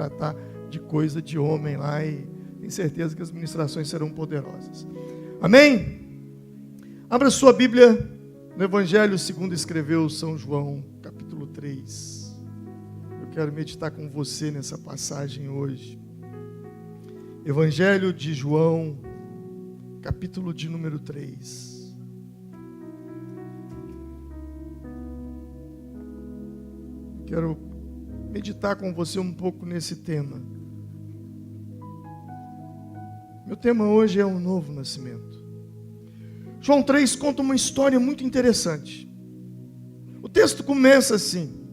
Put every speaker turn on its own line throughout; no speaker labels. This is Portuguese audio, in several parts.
tratar de coisa de homem lá e tenho certeza que as ministrações serão poderosas. Amém? Abra sua Bíblia no Evangelho segundo escreveu São João, capítulo 3. Eu quero meditar com você nessa passagem hoje. Evangelho de João, capítulo de número 3. Quero meditar com você um pouco nesse tema. Meu tema hoje é um novo nascimento. João 3 conta uma história muito interessante. O texto começa assim: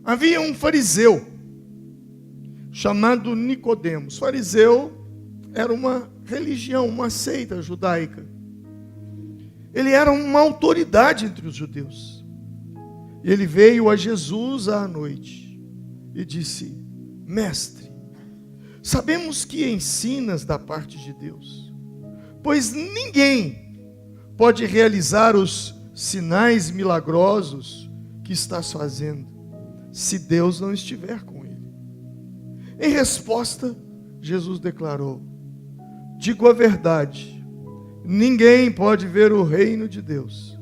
havia um fariseu chamado Nicodemos. Fariseu era uma religião, uma seita judaica. Ele era uma autoridade entre os judeus. E ele veio a Jesus à noite e disse: Mestre, sabemos que ensinas da parte de Deus, pois ninguém pode realizar os sinais milagrosos que estás fazendo, se Deus não estiver com ele. Em resposta, Jesus declarou: digo a verdade, ninguém pode ver o reino de Deus,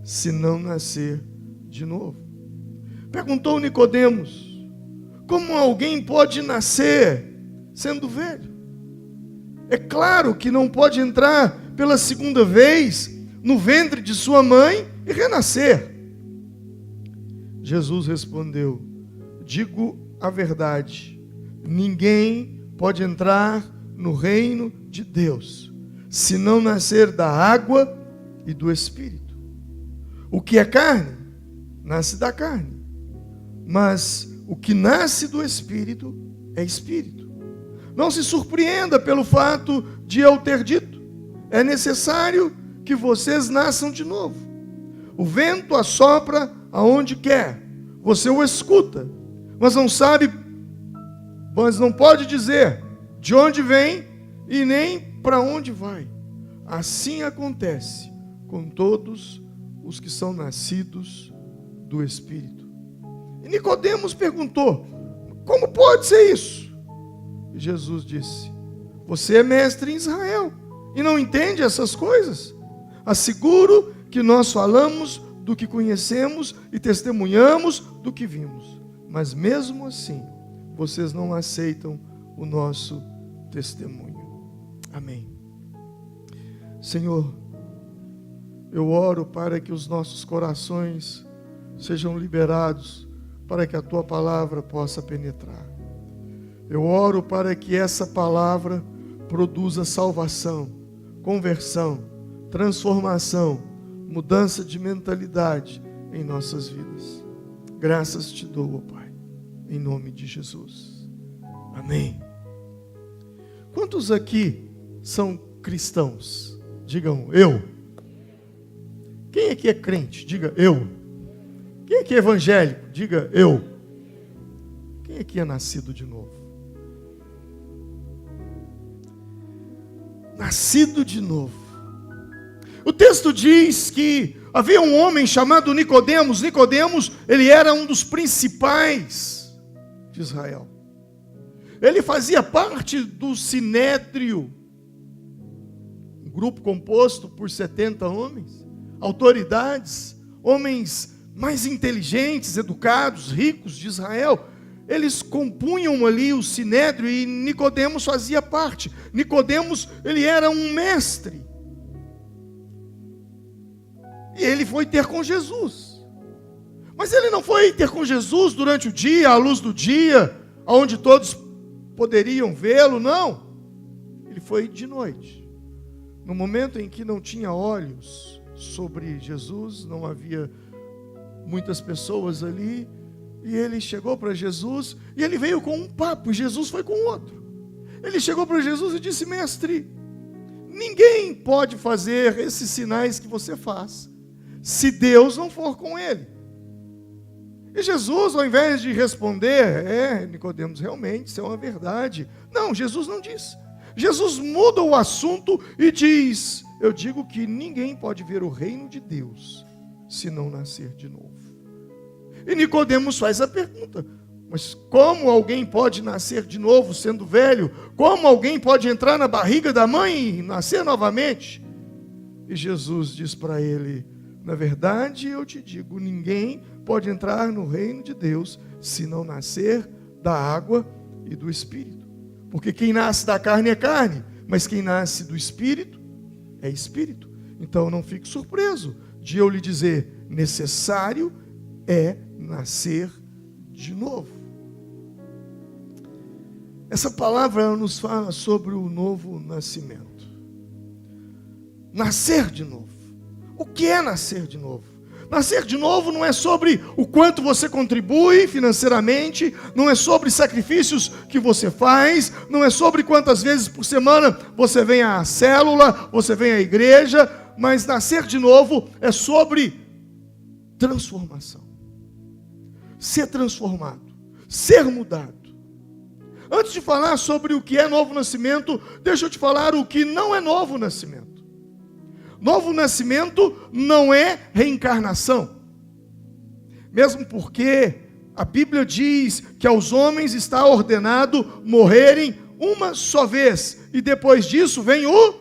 se não nascer de novo. Perguntou Nicodemos: como alguém pode nascer sendo velho? É claro que não pode entrar pela segunda vez no ventre de sua mãe e renascer. Jesus respondeu: digo a verdade, ninguém pode entrar no reino de Deus se não nascer da água e do Espírito. O que é carne, nasce da carne, mas o que nasce do Espírito é Espírito. Não se surpreenda pelo fato de eu ter dito: é necessário que vocês nasçam de novo. O vento assopra aonde quer, você o escuta, mas não pode dizer de onde vem e nem para onde vai. Assim acontece com todos os que são nascidos do Espírito. E Nicodemos perguntou: como pode ser isso? E Jesus disse: você é mestre em Israel e não entende essas coisas? Asseguro que nós falamos do que conhecemos e testemunhamos do que vimos, mas mesmo assim vocês não aceitam o nosso testemunho. Amém. Senhor, eu oro para que os nossos corações sejam liberados, para que a Tua palavra possa penetrar. Eu oro para que essa palavra produza salvação, conversão, transformação, mudança de mentalidade em nossas vidas. Graças te dou, ó Pai, em nome de Jesus. Amém. Quantos aqui são cristãos? Digam eu. Quem aqui é crente? Diga eu. Quem aqui é evangélico? Diga eu. Quem aqui é nascido de novo? Nascido de novo. O texto diz que havia um homem chamado Nicodemos. Nicodemos, ele era um dos principais de Israel. Ele fazia parte do Sinédrio, um grupo composto por 70 homens, autoridades, homens mais inteligentes, educados, ricos de Israel. Eles compunham ali o Sinédrio e Nicodemos fazia parte. Nicodemos, ele era um mestre. E ele foi ter com Jesus. Mas ele não foi ter com Jesus durante o dia, à luz do dia, onde todos poderiam vê-lo, não. Ele foi de noite. No momento em que não tinha olhos sobre Jesus, não havia muitas pessoas ali, e ele chegou para Jesus, e ele veio com um papo, e Jesus foi com outro. Ele chegou para Jesus e disse: mestre, ninguém pode fazer esses sinais que você faz, se Deus não for com ele. E Jesus, ao invés de responder: Nicodemos, realmente, isso é uma verdade. Não, Jesus não disse. Jesus muda o assunto e diz: eu digo que ninguém pode ver o reino de Deus se não nascer de novo. E Nicodemos faz a pergunta: Mas como alguém pode nascer de novo sendo velho? Como alguém pode entrar na barriga da mãe e nascer novamente? E Jesus diz para ele: na verdade eu te digo, ninguém pode entrar no reino de Deus se não nascer da água e do Espírito. Porque quem nasce da carne é carne, mas quem nasce do Espírito é Espírito. Então não fique surpreso de eu lhe dizer: necessário é nascer de novo. Essa palavra nos fala sobre o novo nascimento. Nascer de novo. O que é nascer de novo? Nascer de novo não é sobre o quanto você contribui financeiramente, não é sobre sacrifícios que você faz, não é sobre quantas vezes por semana você vem à célula, você vem à igreja, mas nascer de novo é sobre transformação. Ser transformado, ser mudado. Antes de falar sobre o que é novo nascimento, deixa eu te falar o que não é novo nascimento. Novo nascimento não é reencarnação. Mesmo porque a Bíblia diz que aos homens está ordenado morrerem uma só vez. E depois disso vem o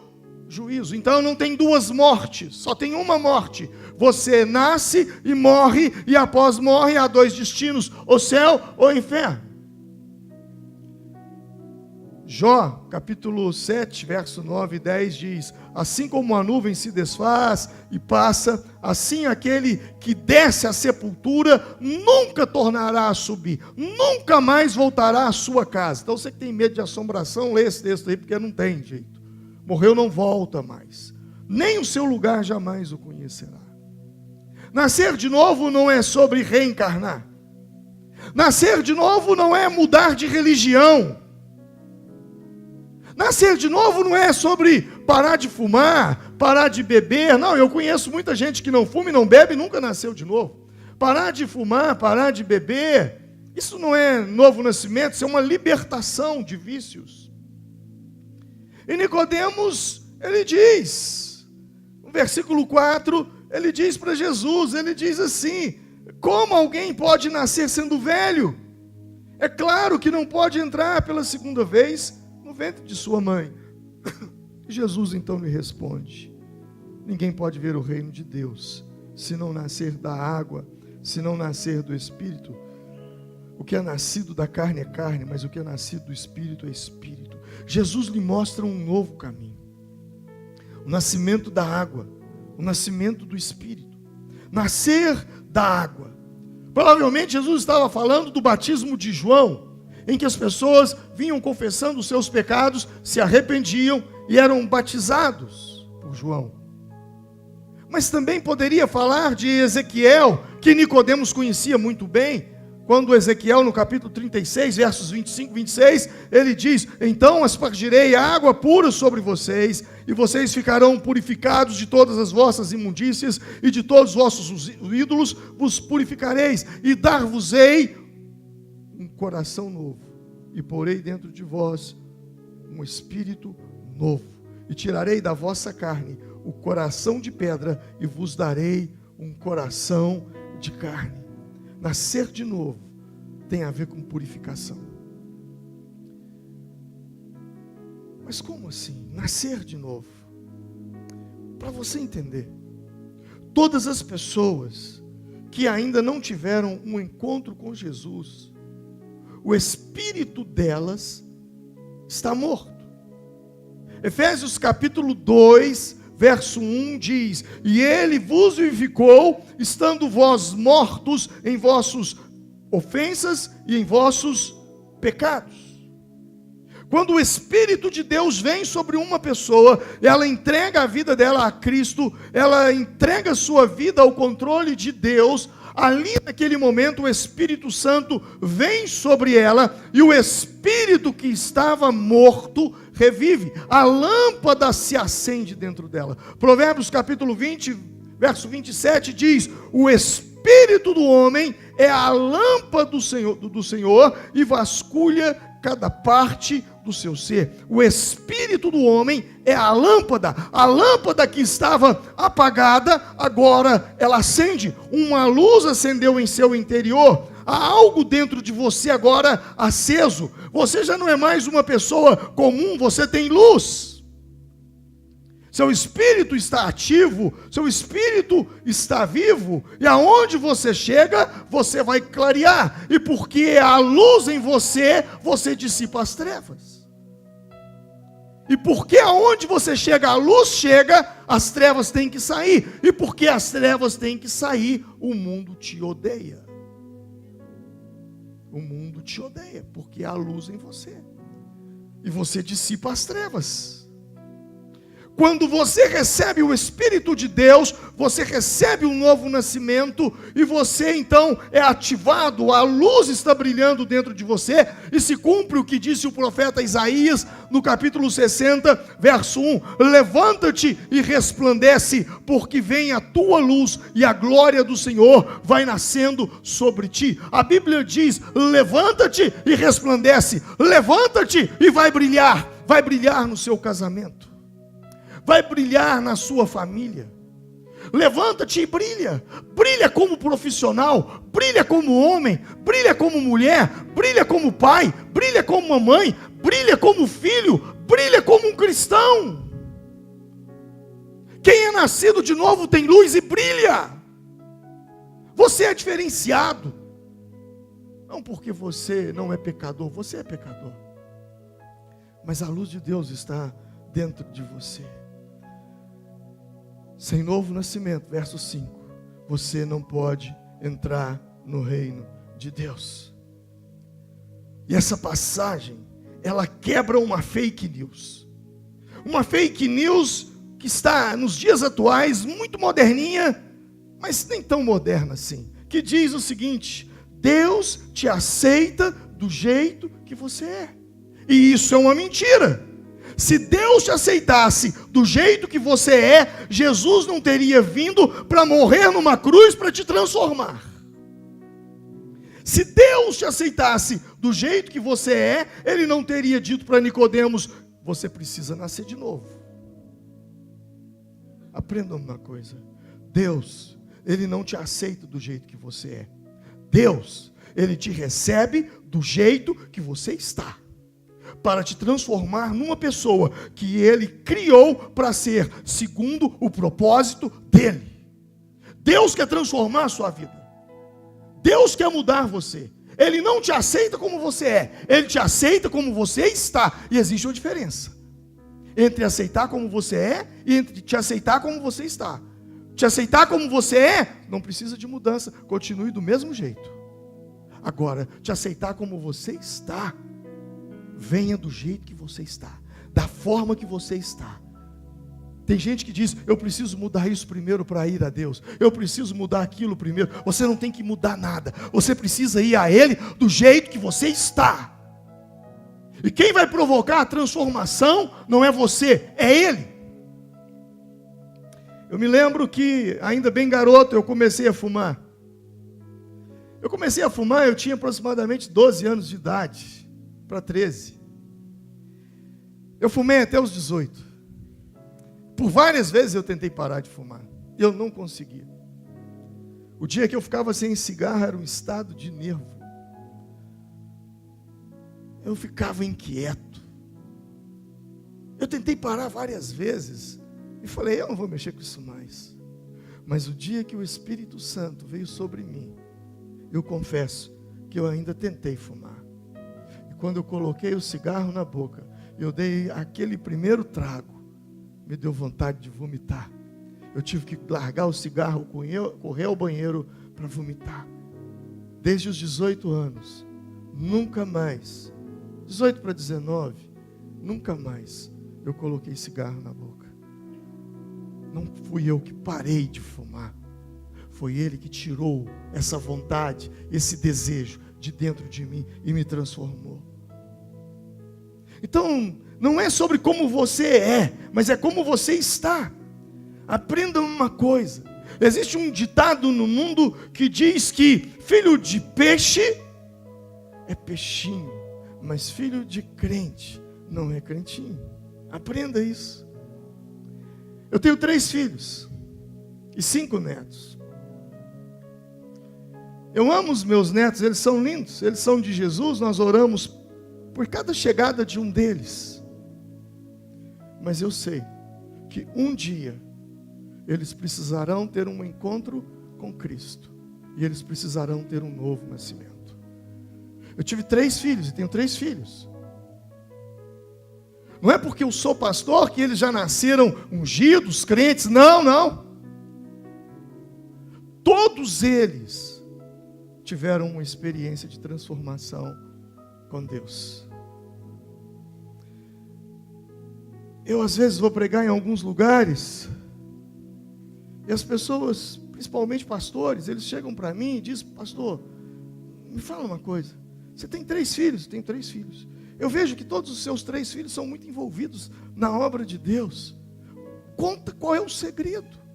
juízo. Então não tem duas mortes, só tem uma morte. Você nasce e morre, e após morre há dois destinos: o céu ou o inferno. Jó, capítulo 7, verso 9 e 10 diz: assim como a nuvem se desfaz e passa, assim aquele que desce à sepultura nunca tornará a subir, nunca mais voltará à sua casa. Então você que tem medo de assombração, lê esse texto aí, porque não tem jeito. Morreu, não volta mais, nem o seu lugar jamais o conhecerá. Nascer de novo não é sobre reencarnar. Nascer de novo não é mudar de religião. Nascer de novo não é sobre parar de fumar, parar de beber. Não, eu conheço muita gente que não fuma e não bebe e nunca nasceu de novo. Parar de fumar, parar de beber, isso não é novo nascimento, isso é uma libertação de vícios. E Nicodemos, ele diz, no versículo 4, ele diz para Jesus, ele diz assim: como alguém pode nascer sendo velho? É claro que não pode entrar pela segunda vez no ventre de sua mãe. Jesus então lhe responde: ninguém pode ver o reino de Deus se não nascer da água, se não nascer do Espírito. O que é nascido da carne é carne, mas o que é nascido do Espírito é Espírito. Jesus lhe mostra um novo caminho: o nascimento da água, o nascimento do Espírito. Nascer da água. Provavelmente Jesus estava falando do batismo de João, em que as pessoas vinham confessando os seus pecados, se arrependiam e eram batizados por João. Mas também poderia falar de Ezequiel, que Nicodemos conhecia muito bem, quando Ezequiel, no capítulo 36, versos 25 e 26, ele diz: então aspergirei água pura sobre vocês, e vocês ficarão purificados de todas as vossas imundícias, e de todos os vossos ídolos vos purificareis, e dar-vos-ei um coração novo, e porei dentro de vós um espírito novo, e tirarei da vossa carne o coração de pedra, e vos darei um coração de carne. Nascer de novo tem a ver com purificação. Mas como assim? Nascer de novo? Para você entender, todas as pessoas que ainda não tiveram um encontro com Jesus, o espírito delas está morto. Efésios capítulo 2, verso 1 diz: e ele vos vivificou, estando vós mortos em vossas ofensas e em vossos pecados. Quando o Espírito de Deus vem sobre uma pessoa, ela entrega a vida dela a Cristo, ela entrega a sua vida ao controle de Deus. Ali naquele momento o Espírito Santo vem sobre ela, e o espírito que estava morto revive. A lâmpada se acende dentro dela. Provérbios capítulo 20, verso 27 diz: o espírito do homem é a lâmpada do Senhor, e vasculha cada parte do seu ser. O espírito do homem é a lâmpada que estava apagada, agora ela acende. Uma luz acendeu em seu interior. há algo dentro de você agora aceso. Você já não é mais uma pessoa comum, você tem luz. Seu espírito está ativo, seu espírito está vivo, e aonde você chega, você vai clarear. E porque há luz em você, você dissipa as trevas. E porque aonde você chega, a luz chega, as trevas têm que sair. E porque as trevas têm que sair, o mundo te odeia. O mundo te odeia, porque há luz em você. E você dissipa as trevas. Quando você recebe o Espírito de Deus, você recebe um novo nascimento, e você então é ativado, a luz está brilhando dentro de você, e se cumpre o que disse o profeta Isaías, no capítulo 60, verso 1, levanta-te e resplandece, porque vem a tua luz, e a glória do Senhor vai nascendo sobre ti. A Bíblia diz, levanta-te e resplandece, levanta-te e vai brilhar no seu casamento. Vai brilhar na sua família. Levanta-te e brilha. Brilha como profissional, brilha como homem, brilha como mulher, brilha como pai, brilha como mamãe, brilha como filho, brilha como um cristão. Quem é nascido de novo tem luz e brilha. Você é diferenciado. Não porque você não é pecador, você é pecador. Mas a luz de Deus está dentro de você. Sem novo nascimento, verso 5, você não pode entrar no reino de Deus. E essa passagem, ela quebra uma fake news. Uma fake news que está nos dias atuais, muito moderninha, mas nem tão moderna assim. Que diz o seguinte: Deus te aceita do jeito que você é. E isso é uma mentira. Se Deus te aceitasse do jeito que você é, Jesus não teria vindo para morrer numa cruz para te transformar. Se Deus te aceitasse do jeito que você é, Ele não teria dito para Nicodemos, você precisa nascer de novo. Aprenda uma coisa, Deus, Ele não te aceita do jeito que você é. Deus, Ele te recebe do jeito que você está, para te transformar numa pessoa que Ele criou para ser segundo o propósito dEle. Deus quer transformar a sua vida. Deus quer mudar você. Ele não te aceita como você é, Ele te aceita como você está. E existe uma diferença entre aceitar como você é e entre te aceitar como você está. Te aceitar como você é, não precisa de mudança, continue do mesmo jeito. Agora, te aceitar como você está, venha do jeito que você está, da forma que você está. Tem gente que diz, eu preciso mudar isso primeiro para ir a Deus, eu preciso mudar aquilo primeiro. Você não tem que mudar nada, você precisa ir a Ele do jeito que você está. E quem vai provocar a transformação não é você, é Ele. Eu me lembro que, ainda bem garoto, eu comecei a fumar. Eu tinha aproximadamente 12 anos de idade, para 13. Eu fumei até os 18. Por várias vezes eu tentei parar de fumar. Eu não conseguia. O dia que eu ficava sem cigarro era um estado de nervo. Eu ficava inquieto. Eu tentei parar várias vezes. E falei, eu não vou mexer com isso mais. Mas o dia que o Espírito Santo veio sobre mim, eu confesso que eu ainda tentei fumar. Quando eu coloquei o cigarro na boca, eu dei aquele primeiro trago, me deu vontade de vomitar. Eu tive que largar o cigarro, correr ao banheiro para vomitar. Desde os 18 anos, nunca mais, 18 para 19, nunca mais eu coloquei cigarro na boca. Não fui eu que parei de fumar, foi Ele que tirou essa vontade, esse desejo de dentro de mim e me transformou. Então, não é sobre como você é, mas é como você está. Aprenda uma coisa. Existe um ditado no mundo que diz que filho de peixe é peixinho, mas filho de crente não é crentinho. Aprenda isso. Eu tenho 3 filhos e 5 netos. Eu amo os meus netos, eles são lindos, eles são de Jesus, nós oramos por cada chegada de um deles. Mas eu sei que um dia eles precisarão ter um encontro com Cristo. E eles precisarão ter um novo nascimento. Eu tive 3 filhos e tenho 3 filhos. Não é porque eu sou pastor que eles já nasceram ungidos, crentes. Não, não. Todos eles tiveram uma experiência de transformação com Deus. Eu às vezes vou pregar em alguns lugares e as pessoas, principalmente pastores, eles chegam para mim e dizem: pastor, me fala uma coisa, você tem 3 filhos? Eu tenho 3 filhos. Eu vejo que todos os seus 3 filhos são muito envolvidos na obra de Deus. Conta qual é o segredo.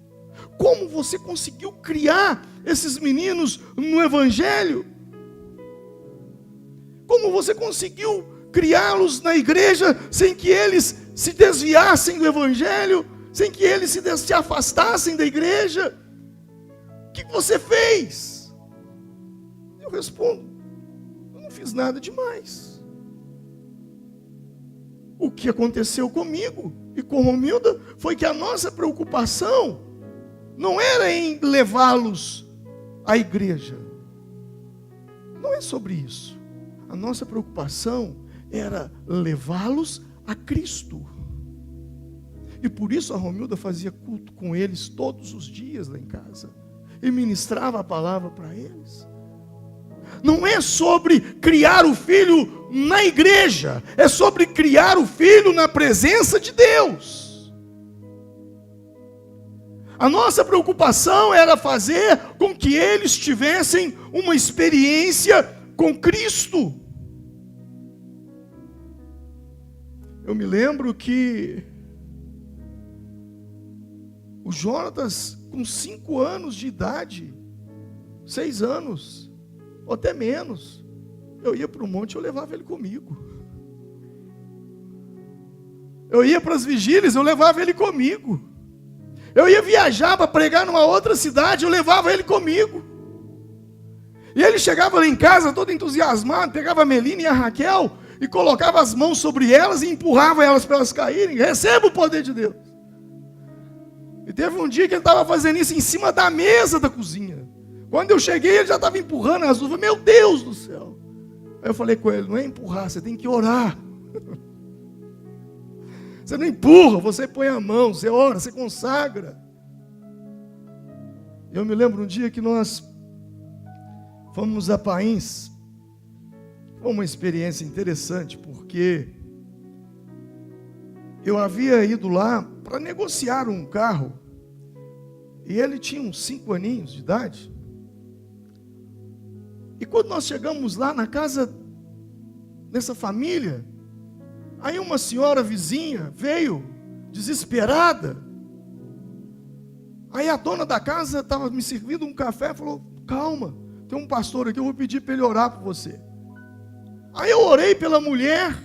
Como você conseguiu criar esses meninos no Evangelho? Como você conseguiu criá-los na igreja sem que eles se desviassem do Evangelho? Sem que eles se afastassem da igreja? O que você fez? Eu respondo: eu não fiz nada demais. O que aconteceu comigo e com Romilda foi que a nossa preocupação não era em levá-los à igreja. Não é sobre isso. A nossa preocupação era levá-los a Cristo. E por isso a Romilda fazia culto com eles todos os dias lá em casa. E ministrava a palavra para eles. Não é sobre criar o filho na igreja. É sobre criar o filho na presença de Deus. A nossa preocupação era fazer com que eles tivessem uma experiência com Cristo. Eu me lembro que o Jonatas, com 5 anos de idade, 6 anos, ou até menos, eu ia para o monte e eu levava ele comigo. Eu ia para as vigílias, eu levava ele comigo. Eu ia viajar para pregar numa outra cidade, eu levava ele comigo. E ele chegava lá em casa todo entusiasmado, pegava a Melina e a Raquel e colocava as mãos sobre elas e empurrava elas para elas caírem. Receba o poder de Deus. E teve um dia que ele estava fazendo isso em cima da mesa da cozinha. Quando eu cheguei, ele já estava empurrando as uvas. Meu Deus do céu. Aí eu falei com ele: não é empurrar, você tem que orar. Você não empurra, você põe a mão, você ora, você consagra. Eu me lembro um dia que nós fomos a Pains. Foi uma experiência interessante, porque eu havia ido lá para negociar um carro. E ele tinha uns 5 aninhos de idade. E quando nós chegamos lá na casa dessa família, aí uma senhora vizinha veio, desesperada. Aí a dona da casa estava me servindo um café e falou: calma, tem um pastor aqui, eu vou pedir para ele orar por você. Aí eu orei pela mulher.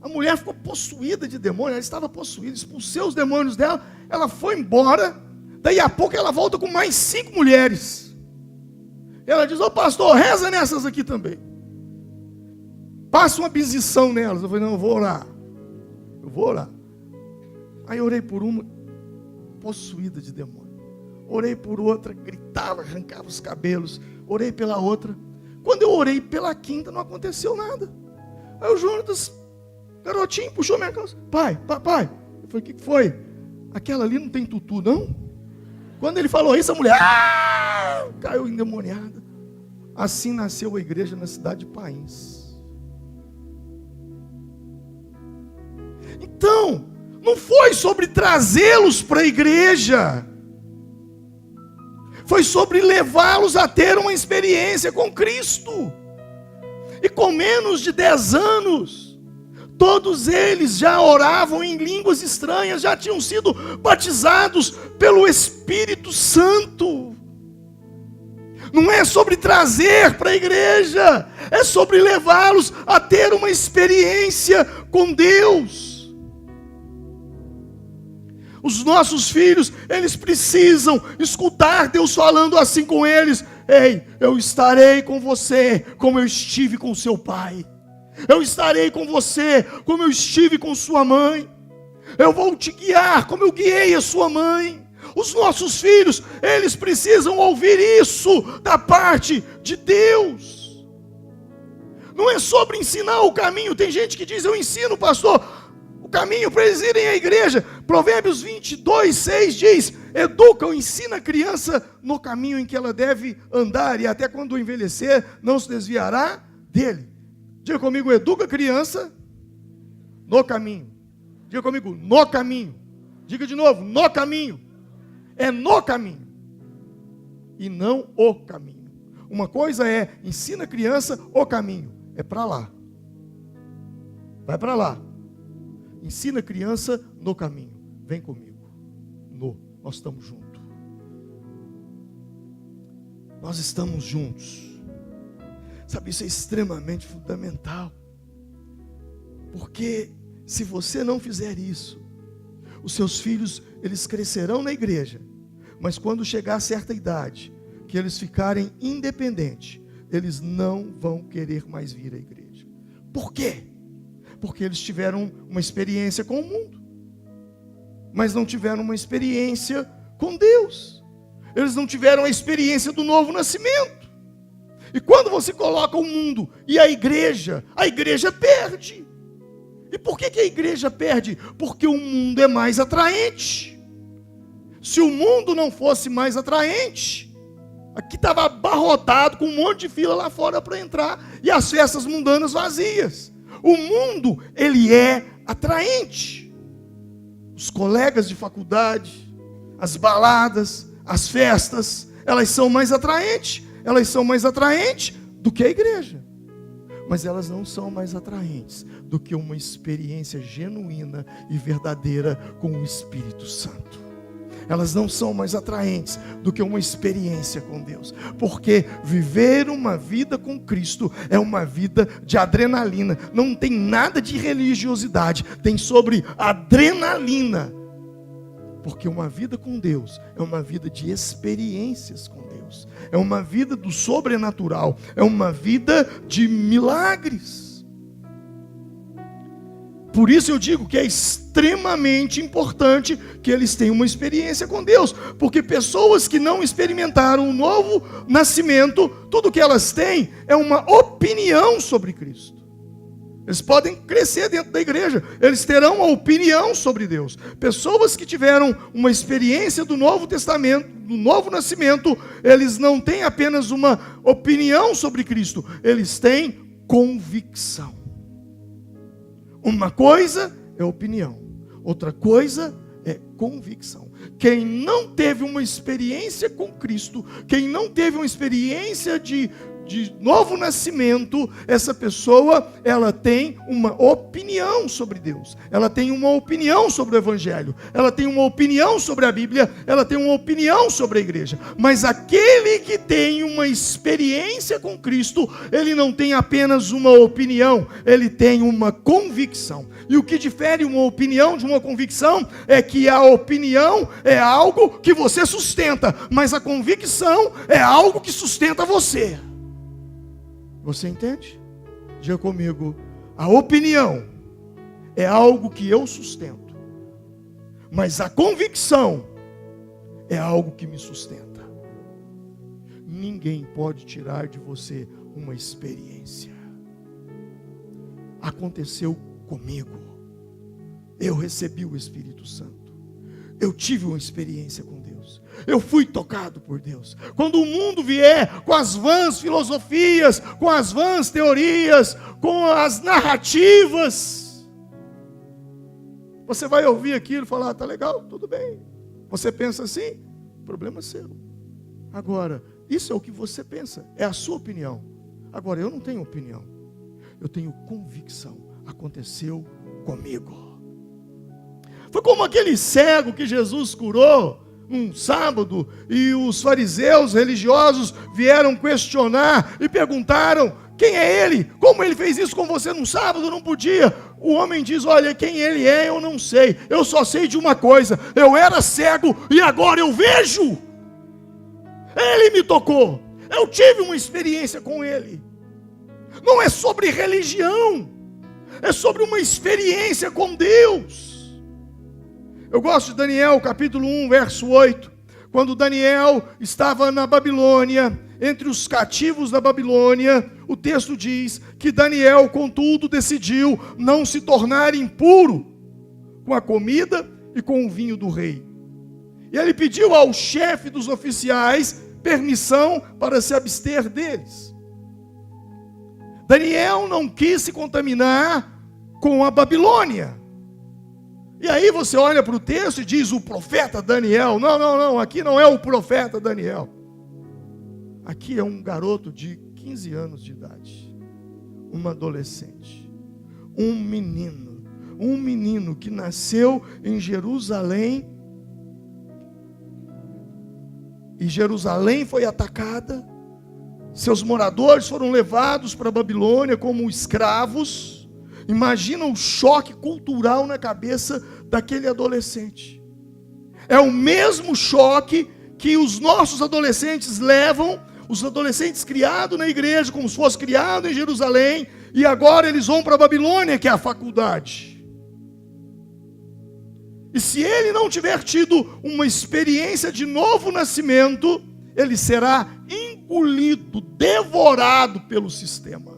A mulher ficou possuída de demônio, ela estava possuída, expulsei os demônios dela, ela foi embora. Daí a pouco ela volta com mais 5 mulheres. Ela diz: ô pastor, reza nessas aqui também. Passa uma bendição nelas. Eu falei: não, eu vou orar. Eu vou orar. Aí eu orei por uma, possuída de demônio. Orei por outra, gritava, arrancava os cabelos. Orei pela outra. Quando eu orei pela quinta, não aconteceu nada. Aí o Jonatas, garotinho, puxou minha calça. Pai. Eu falei: o que foi? Aquela ali não tem tutu, não? Quando ele falou isso, a mulher caiu endemoniada. Assim nasceu a igreja na cidade de Pains. Então, não foi sobre trazê-los para a igreja. Foi sobre levá-los a ter uma experiência com Cristo. E com menos de 10 anos, todos eles já oravam em línguas estranhas, já tinham sido batizados pelo Espírito Santo. Não é sobre trazer para a igreja, é sobre levá-los a ter uma experiência com Deus. Os nossos filhos, eles precisam escutar Deus falando assim com eles: ei, eu estarei com você como eu estive com seu pai. Eu estarei com você como eu estive com sua mãe. Eu vou te guiar como eu guiei a sua mãe. Os nossos filhos, eles precisam ouvir isso da parte de Deus. Não é sobre ensinar o caminho. Tem gente que diz: eu ensino, pastor, o caminho para eles irem à igreja. Provérbios 22:6 diz: educa ou ensina a criança no caminho em que ela deve andar, e até quando envelhecer não se desviará dele. Diga comigo: educa a criança no caminho. Diga comigo: no caminho. Diga de novo: no caminho. É no caminho e não o caminho. Uma coisa é ensina a criança o caminho, é para lá, vai para lá. Ensina a criança no caminho, vem comigo, nós estamos juntos. Nós estamos juntos. Sabe, isso é extremamente fundamental, porque se você não fizer isso, os seus filhos, eles crescerão na igreja, mas quando chegar a certa idade, que eles ficarem independentes, eles não vão querer mais vir à igreja. Por quê? Porque eles tiveram uma experiência com o mundo, mas não tiveram uma experiência com Deus. Eles não tiveram a experiência do novo nascimento. E quando você coloca o mundo e a igreja perde. E por que a igreja perde? Porque o mundo é mais atraente. Se o mundo não fosse mais atraente, aqui estava abarrotado com um monte de fila lá fora para entrar, e as festas mundanas vazias. O mundo, ele é atraente. Os colegas de faculdade, as baladas, as festas, elas são mais atraentes. Elas são mais atraentes do que a igreja. Mas elas não são mais atraentes do que uma experiência genuína e verdadeira com o Espírito Santo. Elas não são mais atraentes do que uma experiência com Deus. Porque viver uma vida com Cristo é uma vida de adrenalina. Não tem nada de religiosidade, tem sobre adrenalina. Porque uma vida com Deus é uma vida de experiências com Deus. É uma vida do sobrenatural. É uma vida de milagres. Por isso eu digo que é extremamente importante que eles tenham uma experiência com Deus. Porque pessoas que não experimentaram o novo nascimento, tudo que elas têm é uma opinião sobre Cristo. Eles podem crescer dentro da igreja, eles terão uma opinião sobre Deus. Pessoas que tiveram uma experiência do Novo Testamento, do novo nascimento, eles não têm apenas uma opinião sobre Cristo, eles têm convicção. Uma coisa é opinião, outra coisa é convicção. Quem não teve uma experiência com Cristo, quem não teve uma experiência de novo nascimento, essa pessoa, ela tem uma opinião sobre Deus, ela tem uma opinião sobre o Evangelho, ela tem uma opinião sobre a Bíblia, ela tem uma opinião sobre a igreja. Mas aquele que tem uma experiência com Cristo, ele não tem apenas uma opinião, ele tem uma convicção. E o que difere uma opinião de uma convicção é que a opinião é algo que você sustenta, mas a convicção é algo que sustenta você. Você entende? Diga comigo: a opinião é algo que eu sustento, mas a convicção é algo que me sustenta. Ninguém pode tirar de você uma experiência. Aconteceu comigo. Eu recebi o Espírito Santo. Eu tive uma experiência com Deus. Eu fui tocado por Deus. Quando o mundo vier com as vãs filosofias, com as vãs teorias, com as narrativas, você vai ouvir aquilo e falar: tá legal, tudo bem. Você pensa assim? Problema seu. Agora, isso é o que você pensa, é a sua opinião. Agora, eu não tenho opinião, eu tenho convicção. Aconteceu comigo. Foi como aquele cego que Jesus curou um sábado, e os fariseus religiosos vieram questionar e perguntaram: Quem é ele? Como ele fez isso com você num sábado? Não podia. O homem diz, olha, quem ele é eu não sei. Eu só sei de uma coisa. Eu era cego e agora eu vejo. Ele me tocou. Eu tive uma experiência com ele. Não é sobre religião. É sobre uma experiência com Deus. Eu gosto de Daniel, capítulo 1, verso 8. Quando Daniel estava na Babilônia, entre os cativos da Babilônia, o texto diz que Daniel, contudo, decidiu não se tornar impuro com a comida e com o vinho do rei. E ele pediu ao chefe dos oficiais permissão para se abster deles. Daniel não quis se contaminar com a Babilônia. E aí você olha para o texto e diz, o profeta Daniel. Não, aqui não é o profeta Daniel. Aqui é um garoto de 15 anos de idade. Um adolescente. Um menino que nasceu em Jerusalém. E Jerusalém foi atacada. Seus moradores foram levados para a Babilônia como escravos. Imagina o choque cultural na cabeça daquele adolescente. É o mesmo choque que os nossos adolescentes levam, os adolescentes criados na igreja, como se fosse criado em Jerusalém, e agora eles vão para a Babilônia, que é a faculdade. E se ele não tiver tido uma experiência de novo nascimento, ele será engolido, devorado pelo sistema.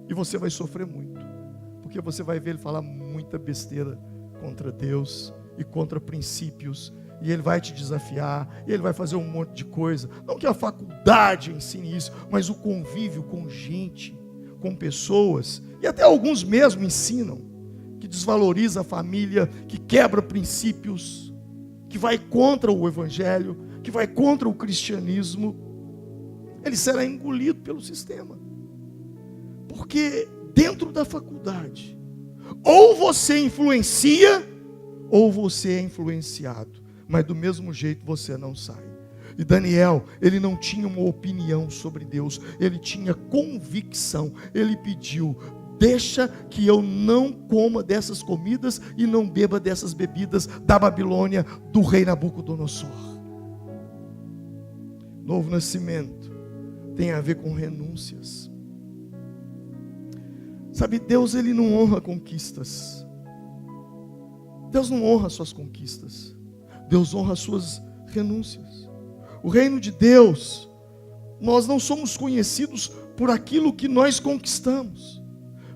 E você vai sofrer muito. Porque você vai ver ele falar muita besteira contra Deus e contra princípios, e ele vai te desafiar, e ele vai fazer um monte de coisa. Não que a faculdade ensine isso, mas o convívio com gente, com pessoas, e até alguns mesmo ensinam, que desvaloriza a família, que quebra princípios, que vai contra o evangelho, que vai contra o cristianismo. Ele será engolido pelo sistema. Porque dentro da faculdade, ou você influencia, ou você é influenciado, mas do mesmo jeito você não sai. E Daniel, ele não tinha uma opinião sobre Deus, ele tinha convicção. Ele pediu, deixa que eu não coma dessas comidas e não beba dessas bebidas da Babilônia, do rei Nabucodonosor. Novo nascimento tem a ver com renúncias. Sabe, Deus, ele não honra conquistas. Deus não honra suas conquistas. Deus honra suas renúncias. O reino de Deus, nós não somos conhecidos por aquilo que nós conquistamos.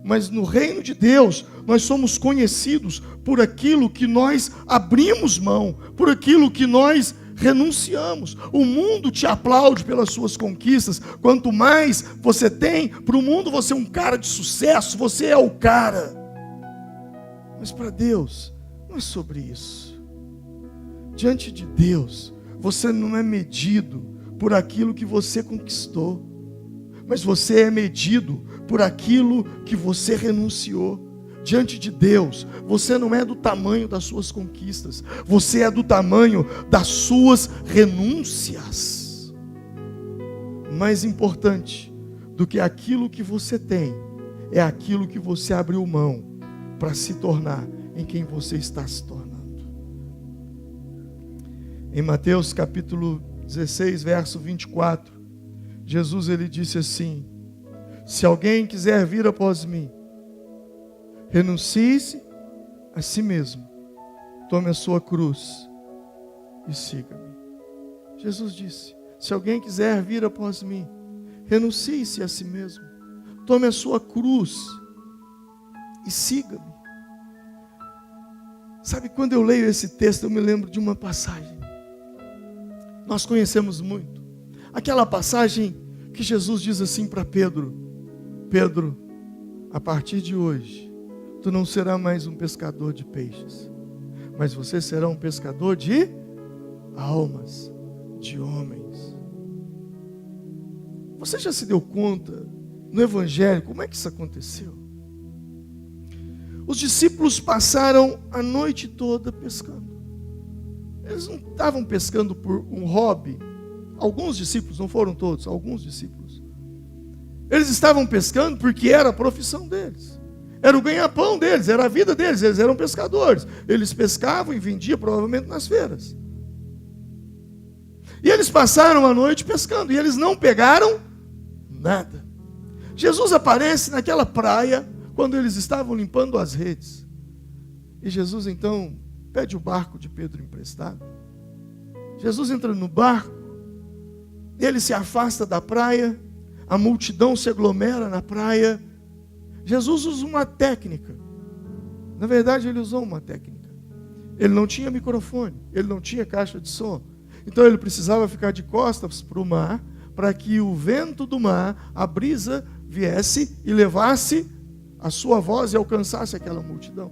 Mas no reino de Deus, nós somos conhecidos por aquilo que nós abrimos mão, por aquilo que nós renunciamos. O mundo te aplaude pelas suas conquistas. Quanto mais você tem, para o mundo você é um cara de sucesso, você é o cara. Mas para Deus, não é sobre isso. Diante de Deus, você não é medido por aquilo que você conquistou, mas você é medido por aquilo que você renunciou. Diante de Deus, você não é do tamanho das suas conquistas, você é do tamanho das suas renúncias. Mais importante do que aquilo que você tem, é aquilo que você abriu mão para se tornar em quem você está se tornando. Em Mateus capítulo 16, verso 24, Jesus ele disse assim: se alguém quiser vir após mim, renuncie-se a si mesmo, tome a sua cruz e siga-me. Jesus disse: se alguém quiser vir após mim, renuncie-se a si mesmo, tome a sua cruz e siga-me. Sabe, quando eu leio esse texto, eu me lembro de uma passagem. Nós conhecemos muito. Aquela passagem que Jesus diz assim para Pedro: Pedro, a partir de hoje, tu não será mais um pescador de peixes, mas você será um pescador de almas, de homens. Você já se deu conta no Evangelho como é que isso aconteceu? Os discípulos passaram a noite toda pescando. Eles não estavam pescando por um hobby. Alguns discípulos, não foram todos, alguns discípulos. Eles estavam pescando porque era a profissão deles. Era o ganha-pão deles, era a vida deles, eles eram pescadores. Eles pescavam e vendiam provavelmente nas feiras. E eles passaram a noite pescando, e eles não pegaram nada. Jesus aparece naquela praia, quando eles estavam limpando as redes. E Jesus então pede o barco de Pedro emprestado. Jesus entra no barco, ele se afasta da praia, a multidão se aglomera na praia. Jesus usa uma técnica. Na verdade, ele usou uma técnica. Ele não tinha microfone, ele não tinha caixa de som. Então ele precisava ficar de costas para o mar, para que o vento do mar, a brisa, viesse e levasse a sua voz e alcançasse aquela multidão.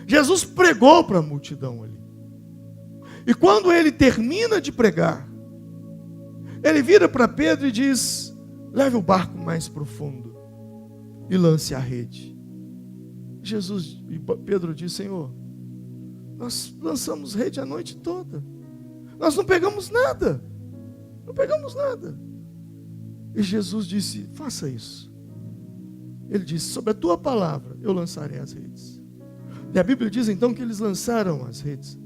Jesus pregou para a multidão ali. E quando ele termina de pregar, ele vira para Pedro e diz: leve o barco mais profundo e lance a rede. Pedro diz: Senhor, nós lançamos rede a noite toda, nós não pegamos nada, E Jesus disse: faça isso. Ele disse: sobre a tua palavra eu lançarei as redes. E a Bíblia diz então que eles lançaram as redes,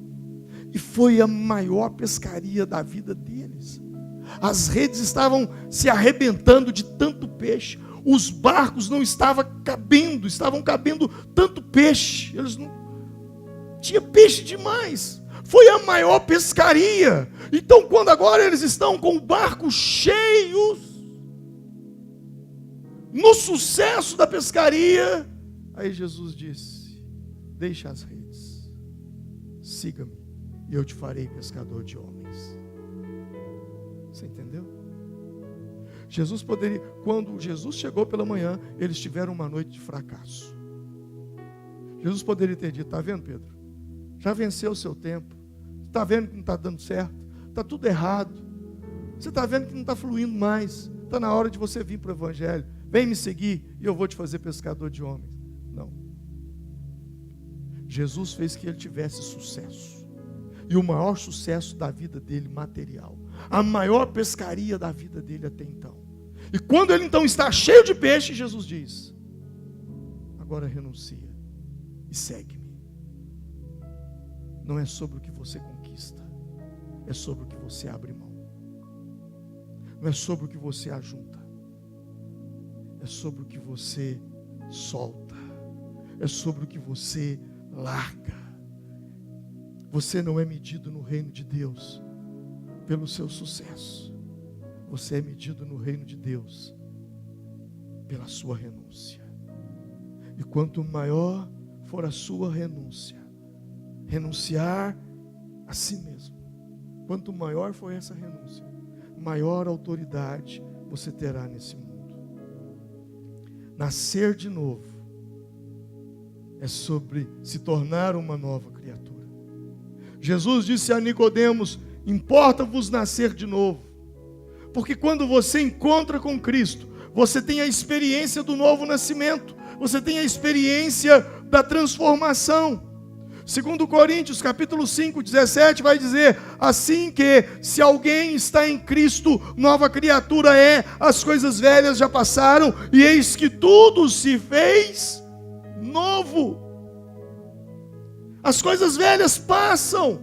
e foi a maior pescaria da vida deles. As redes estavam se arrebentando de tanto peixe. Os barcos não estavam cabendo tanto peixe. Eles não tinha peixe demais. Foi a maior pescaria. Então, quando agora eles estão com o barco cheios, no sucesso da pescaria, aí Jesus disse: deixa as redes, siga-me e eu te farei pescador de homens. Você entendeu? Quando Jesus chegou pela manhã, eles tiveram uma noite de fracasso. Jesus poderia ter dito: está vendo, Pedro? Já venceu o seu tempo. Está vendo que não está dando certo? Está tudo errado. Você está vendo que não está fluindo mais. Está na hora de você vir para o Evangelho. Vem me seguir e eu vou te fazer pescador de homens. Não. Jesus fez que ele tivesse sucesso. E o maior sucesso da vida dele material. A maior pescaria da vida dele até então. E quando ele então está cheio de peixe, Jesus diz: agora renuncia e segue-me. Não é sobre o que você conquista, é sobre o que você abre mão. Não é sobre o que você ajunta, é sobre o que você solta, é sobre o que você larga. Você não é medido no reino de Deus pelo seu sucesso. Você é medido no reino de Deus pela sua renúncia. E quanto maior for a sua renúncia, renunciar a si mesmo, quanto maior for essa renúncia, maior autoridade você terá nesse mundo. Nascer de novo é sobre se tornar uma nova criatura. Jesus disse a Nicodemos: importa-vos nascer de novo. Porque quando você encontra com Cristo, você tem a experiência do novo nascimento, você tem a experiência da transformação. 2 Coríntios capítulo 5, 17 vai dizer assim que se alguém está em Cristo, nova criatura é, as coisas velhas já passaram e eis que tudo se fez novo. As coisas velhas passam,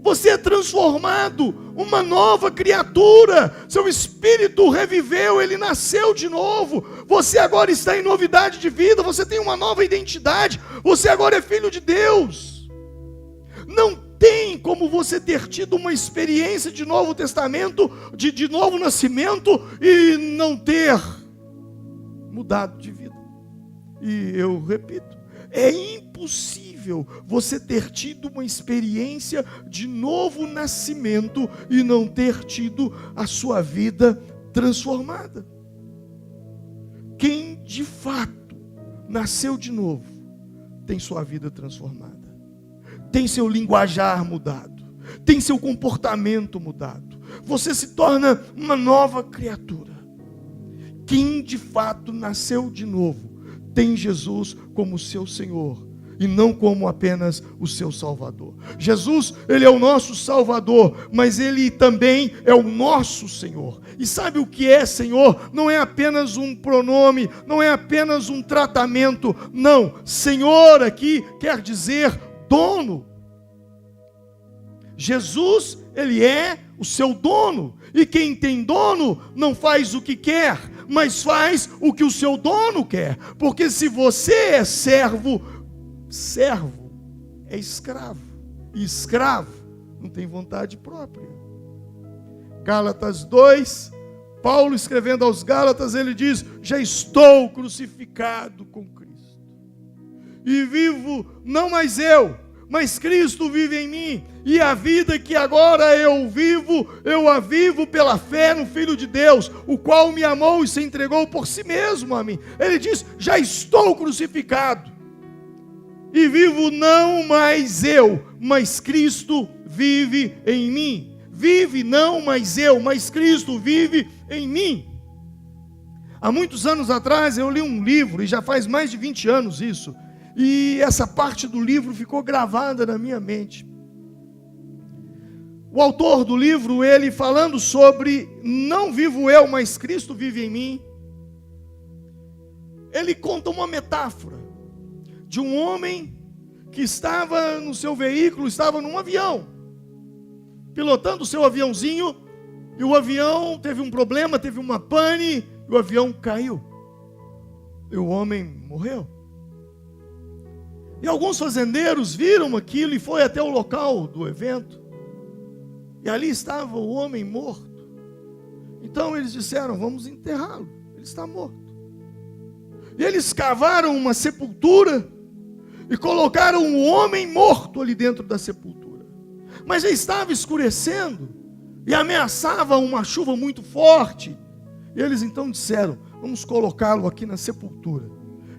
você é transformado, uma nova criatura, seu espírito reviveu, ele nasceu de novo, você agora está em novidade de vida, você tem uma nova identidade, você agora é filho de Deus. Não tem como você ter tido uma experiência de Novo Testamento, de novo nascimento, e não ter mudado de vida. E eu repito, é impossível você ter tido uma experiência de novo nascimento e não ter tido a sua vida transformada. Quem de fato nasceu de novo, tem sua vida transformada. Tem seu linguajar mudado, tem seu comportamento mudado. Você se torna uma nova criatura. Quem de fato nasceu de novo, tem Jesus como seu Senhor, e não como apenas o seu Salvador. Jesus, Ele é o nosso Salvador, mas Ele também é o nosso Senhor. E sabe o que é Senhor? Não é apenas um pronome, não é apenas um tratamento, não. Senhor aqui quer dizer dono. Jesus, Ele é o seu dono, e quem tem dono não faz o que quer, mas faz o que o seu dono quer, porque se você é servo, servo é escravo, e escravo não tem vontade própria. Gálatas 2, Paulo escrevendo aos Gálatas, ele diz: já estou crucificado com Cristo, e vivo não mais eu, mas Cristo vive em mim, e a vida que agora eu a vivo pela fé no Filho de Deus, o qual me amou e se entregou por si mesmo a mim. Ele diz: já estou crucificado, e vivo não mais eu, mas Cristo vive em mim. Vive não mais eu, mas Cristo vive em mim. Há muitos anos atrás eu li um livro, e já faz mais de 20 anos isso, e essa parte do livro ficou gravada na minha mente. O autor do livro, ele falando sobre não vivo eu, mas Cristo vive em mim, ele conta uma metáfora de um homem que estava no seu veículo, estava num avião, pilotando o seu aviãozinho, e o avião teve um problema, teve uma pane, e o avião caiu, e o homem morreu. E alguns fazendeiros viram aquilo e foi até o local do evento. E ali estava o homem morto. Então eles disseram: vamos enterrá-lo, ele está morto. E eles cavaram uma sepultura e colocaram o homem morto ali dentro da sepultura. Mas já estava escurecendo e ameaçava uma chuva muito forte. E eles então disseram: vamos colocá-lo aqui na sepultura,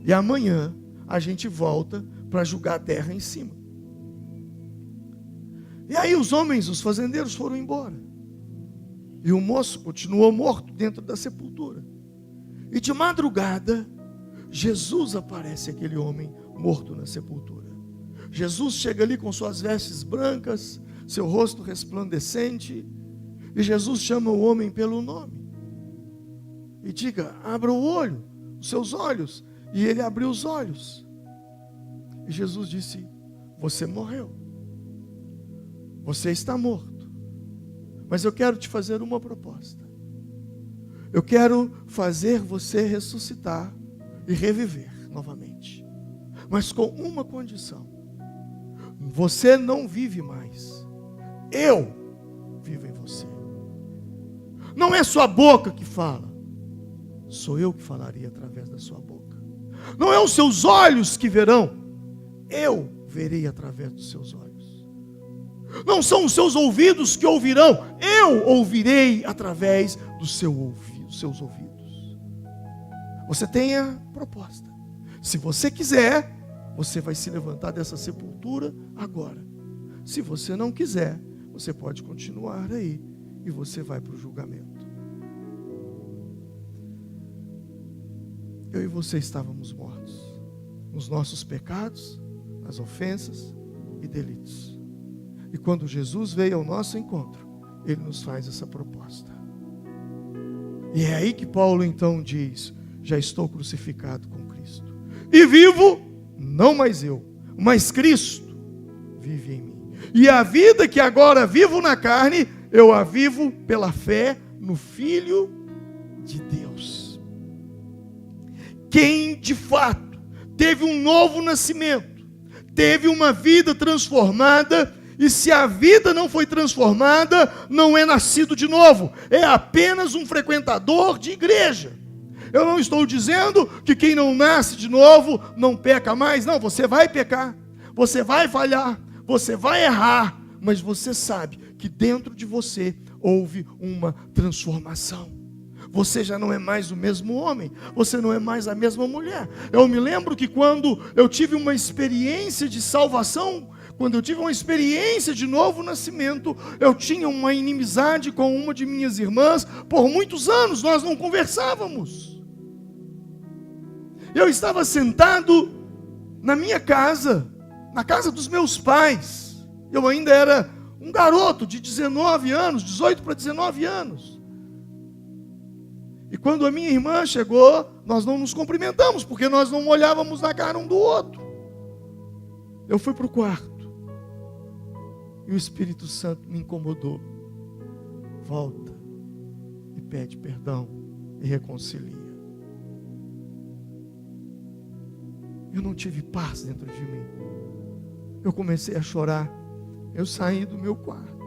e amanhã a gente volta para julgar a terra em cima. E aí os homens, os fazendeiros, foram embora, e o moço continuou morto dentro da sepultura. E de madrugada Jesus aparece àquele homem morto na sepultura. Jesus chega ali com suas vestes brancas, seu rosto resplandecente, e Jesus chama o homem pelo nome e diga: abra o olho, os seus olhos. E ele abriu os olhos. E Jesus disse: você morreu, você está morto, mas eu quero te fazer uma proposta. Eu quero fazer você ressuscitar e reviver novamente, mas com uma condição: você não vive mais, eu vivo em você. Não é sua boca que fala, sou eu que falaria através da sua boca. Não é os seus olhos que verão, eu verei através dos seus olhos. Não são os seus ouvidos que ouvirão, eu ouvirei através dos seus ouvidos. Você tem a proposta. Se você quiser, você vai se levantar dessa sepultura agora. Se você não quiser, você pode continuar aí e você vai para o julgamento. Eu e você estávamos mortos nos nossos pecados, nas ofensas e delitos. E quando Jesus veio ao nosso encontro, Ele nos faz essa proposta. E é aí que Paulo então diz: já estou crucificado com Cristo, e vivo, não mais eu, mas Cristo vive em mim. E a vida que agora vivo na carne, eu a vivo pela fé no Filho de Deus. Quem de fato teve um novo nascimento, teve uma vida transformada, e se a vida não foi transformada, não é nascido de novo, é apenas um frequentador de igreja. Eu não estou dizendo que quem não nasce de novo não peca mais. Não, você vai pecar, você vai falhar, você vai errar, mas você sabe que dentro de você houve uma transformação. Você já não é mais o mesmo homem, você não é mais a mesma mulher. Eu me lembro que quando eu tive uma experiência de salvação, quando eu tive uma experiência de novo nascimento, eu tinha uma inimizade com uma de minhas irmãs. Por muitos anos nós não conversávamos. Eu estava sentado na minha casa, na casa dos meus pais. Eu ainda era um garoto de 19 anos, 18 para 19 anos. E quando a minha irmã chegou, nós não nos cumprimentamos, porque nós não olhávamos na cara um do outro. Eu fui para o quarto, e o Espírito Santo me incomodou. Volta e pede perdão e reconcilia. Eu não tive paz dentro de mim. Eu comecei a chorar. Eu saí do meu quarto,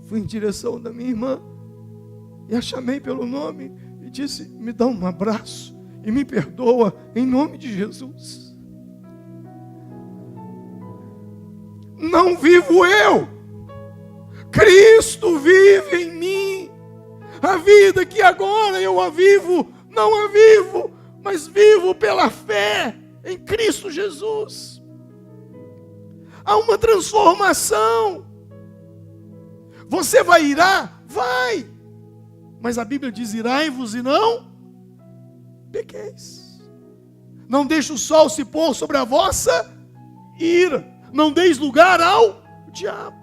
fui em direção da minha irmã e a chamei pelo nome e disse: me dá um abraço e me perdoa em nome de Jesus. Não vivo eu, Cristo vive em mim. A vida que agora eu a vivo, não a vivo, mas vivo pela fé em Cristo Jesus. Há uma transformação. Você vai irar? Vai. Mas a Bíblia diz: irai-vos e não pequeis. Não deixe o sol se pôr sobre a vossa ira. Não deis lugar ao diabo.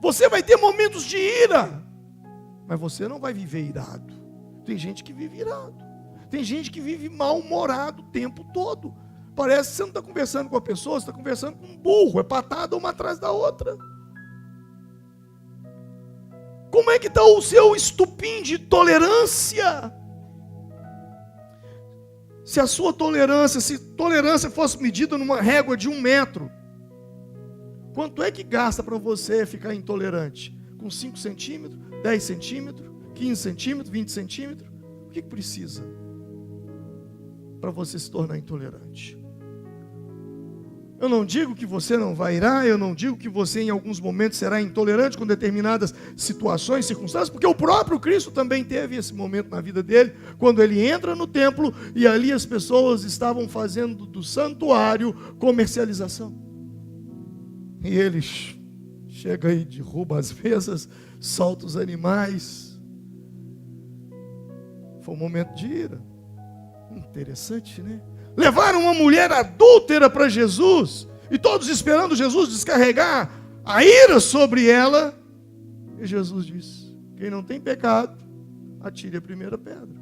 Você vai ter momentos de ira, mas você não vai viver irado. Tem gente que vive irado. Tem gente que vive mal-humorado o tempo todo. Parece que você não está conversando com a pessoa, você está conversando com um burro. É patada uma atrás da outra. Como é que está o seu estupim de tolerância? Se a sua tolerância, se tolerância fosse medida numa régua de 1 metro, quanto é que gasta para você ficar intolerante? Com 5 centímetros, 10 centímetros, 15 centímetros, 20 centímetros? O que precisa para você se tornar intolerante? Eu não digo que você não vai irar, eu não digo que você em alguns momentos será intolerante com determinadas situações, circunstâncias, porque o próprio Cristo também teve esse momento na vida dele, quando ele entra no templo e ali as pessoas estavam fazendo do santuário comercialização. E ele chega e derruba as mesas, solta os animais. Foi um momento de ira. Interessante, né? Levaram uma mulher adúltera para Jesus, e todos esperando Jesus descarregar a ira sobre ela. E Jesus disse: quem não tem pecado, atire a primeira pedra.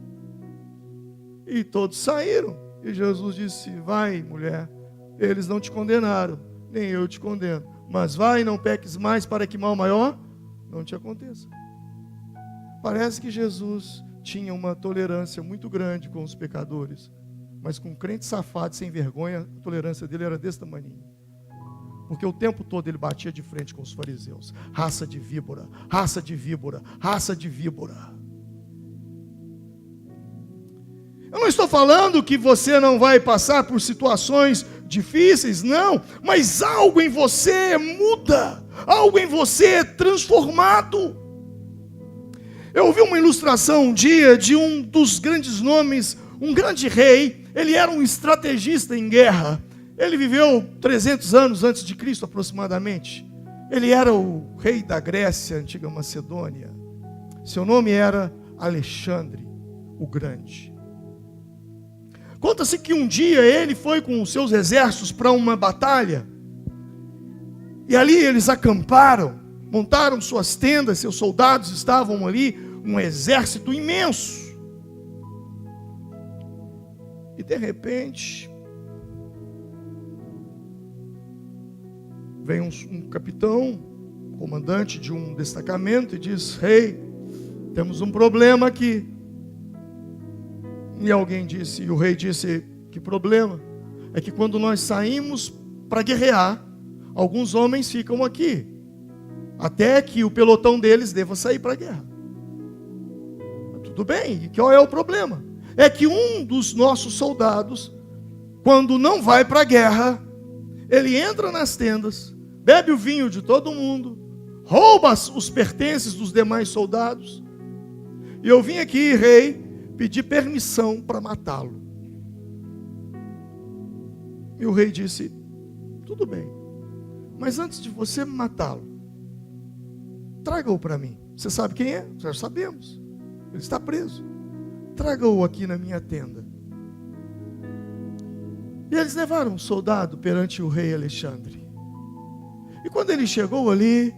E todos saíram. E Jesus disse: vai, mulher, eles não te condenaram, nem eu te condeno, mas vai e não peques mais, para que mal maior não te aconteça. Parece que Jesus tinha uma tolerância muito grande com os pecadores, mas com um crente safado, sem vergonha, a tolerância dele era desse tamanho. Porque o tempo todo ele batia de frente com os fariseus. Raça de víbora, raça de víbora, raça de víbora. Eu não estou falando que você não vai passar por situações difíceis, não. Mas algo em você muda. Algo em você é transformado. Eu ouvi uma ilustração um dia de um dos grandes nomes, um grande rei. Ele era um estrategista em guerra. Ele viveu 300 anos antes de Cristo aproximadamente. Ele era o rei da Grécia, antiga Macedônia. Seu nome era Alexandre o Grande. Conta-se que um dia ele foi com os seus exércitos para uma batalha. E ali eles acamparam, montaram suas tendas, seus soldados estavam ali, um exército imenso. E de repente, vem um capitão, comandante de um destacamento, e diz: rei, temos um problema aqui. E alguém disse, e o rei disse: que problema? É que quando nós saímos para guerrear, alguns homens ficam aqui, até que o pelotão deles deva sair para a guerra. Tudo bem, e qual é o problema? É que um dos nossos soldados, quando não vai para a guerra, ele entra nas tendas, bebe o vinho de todo mundo, rouba os pertences dos demais soldados. E eu vim aqui, rei, pedir permissão para matá-lo. E o rei disse: tudo bem, mas antes de você matá-lo, traga-o para mim. Você sabe quem é? Já sabemos. Ele está preso. Traga-o aqui na minha tenda. E eles levaram um soldado perante o rei Alexandre. E quando ele chegou ali,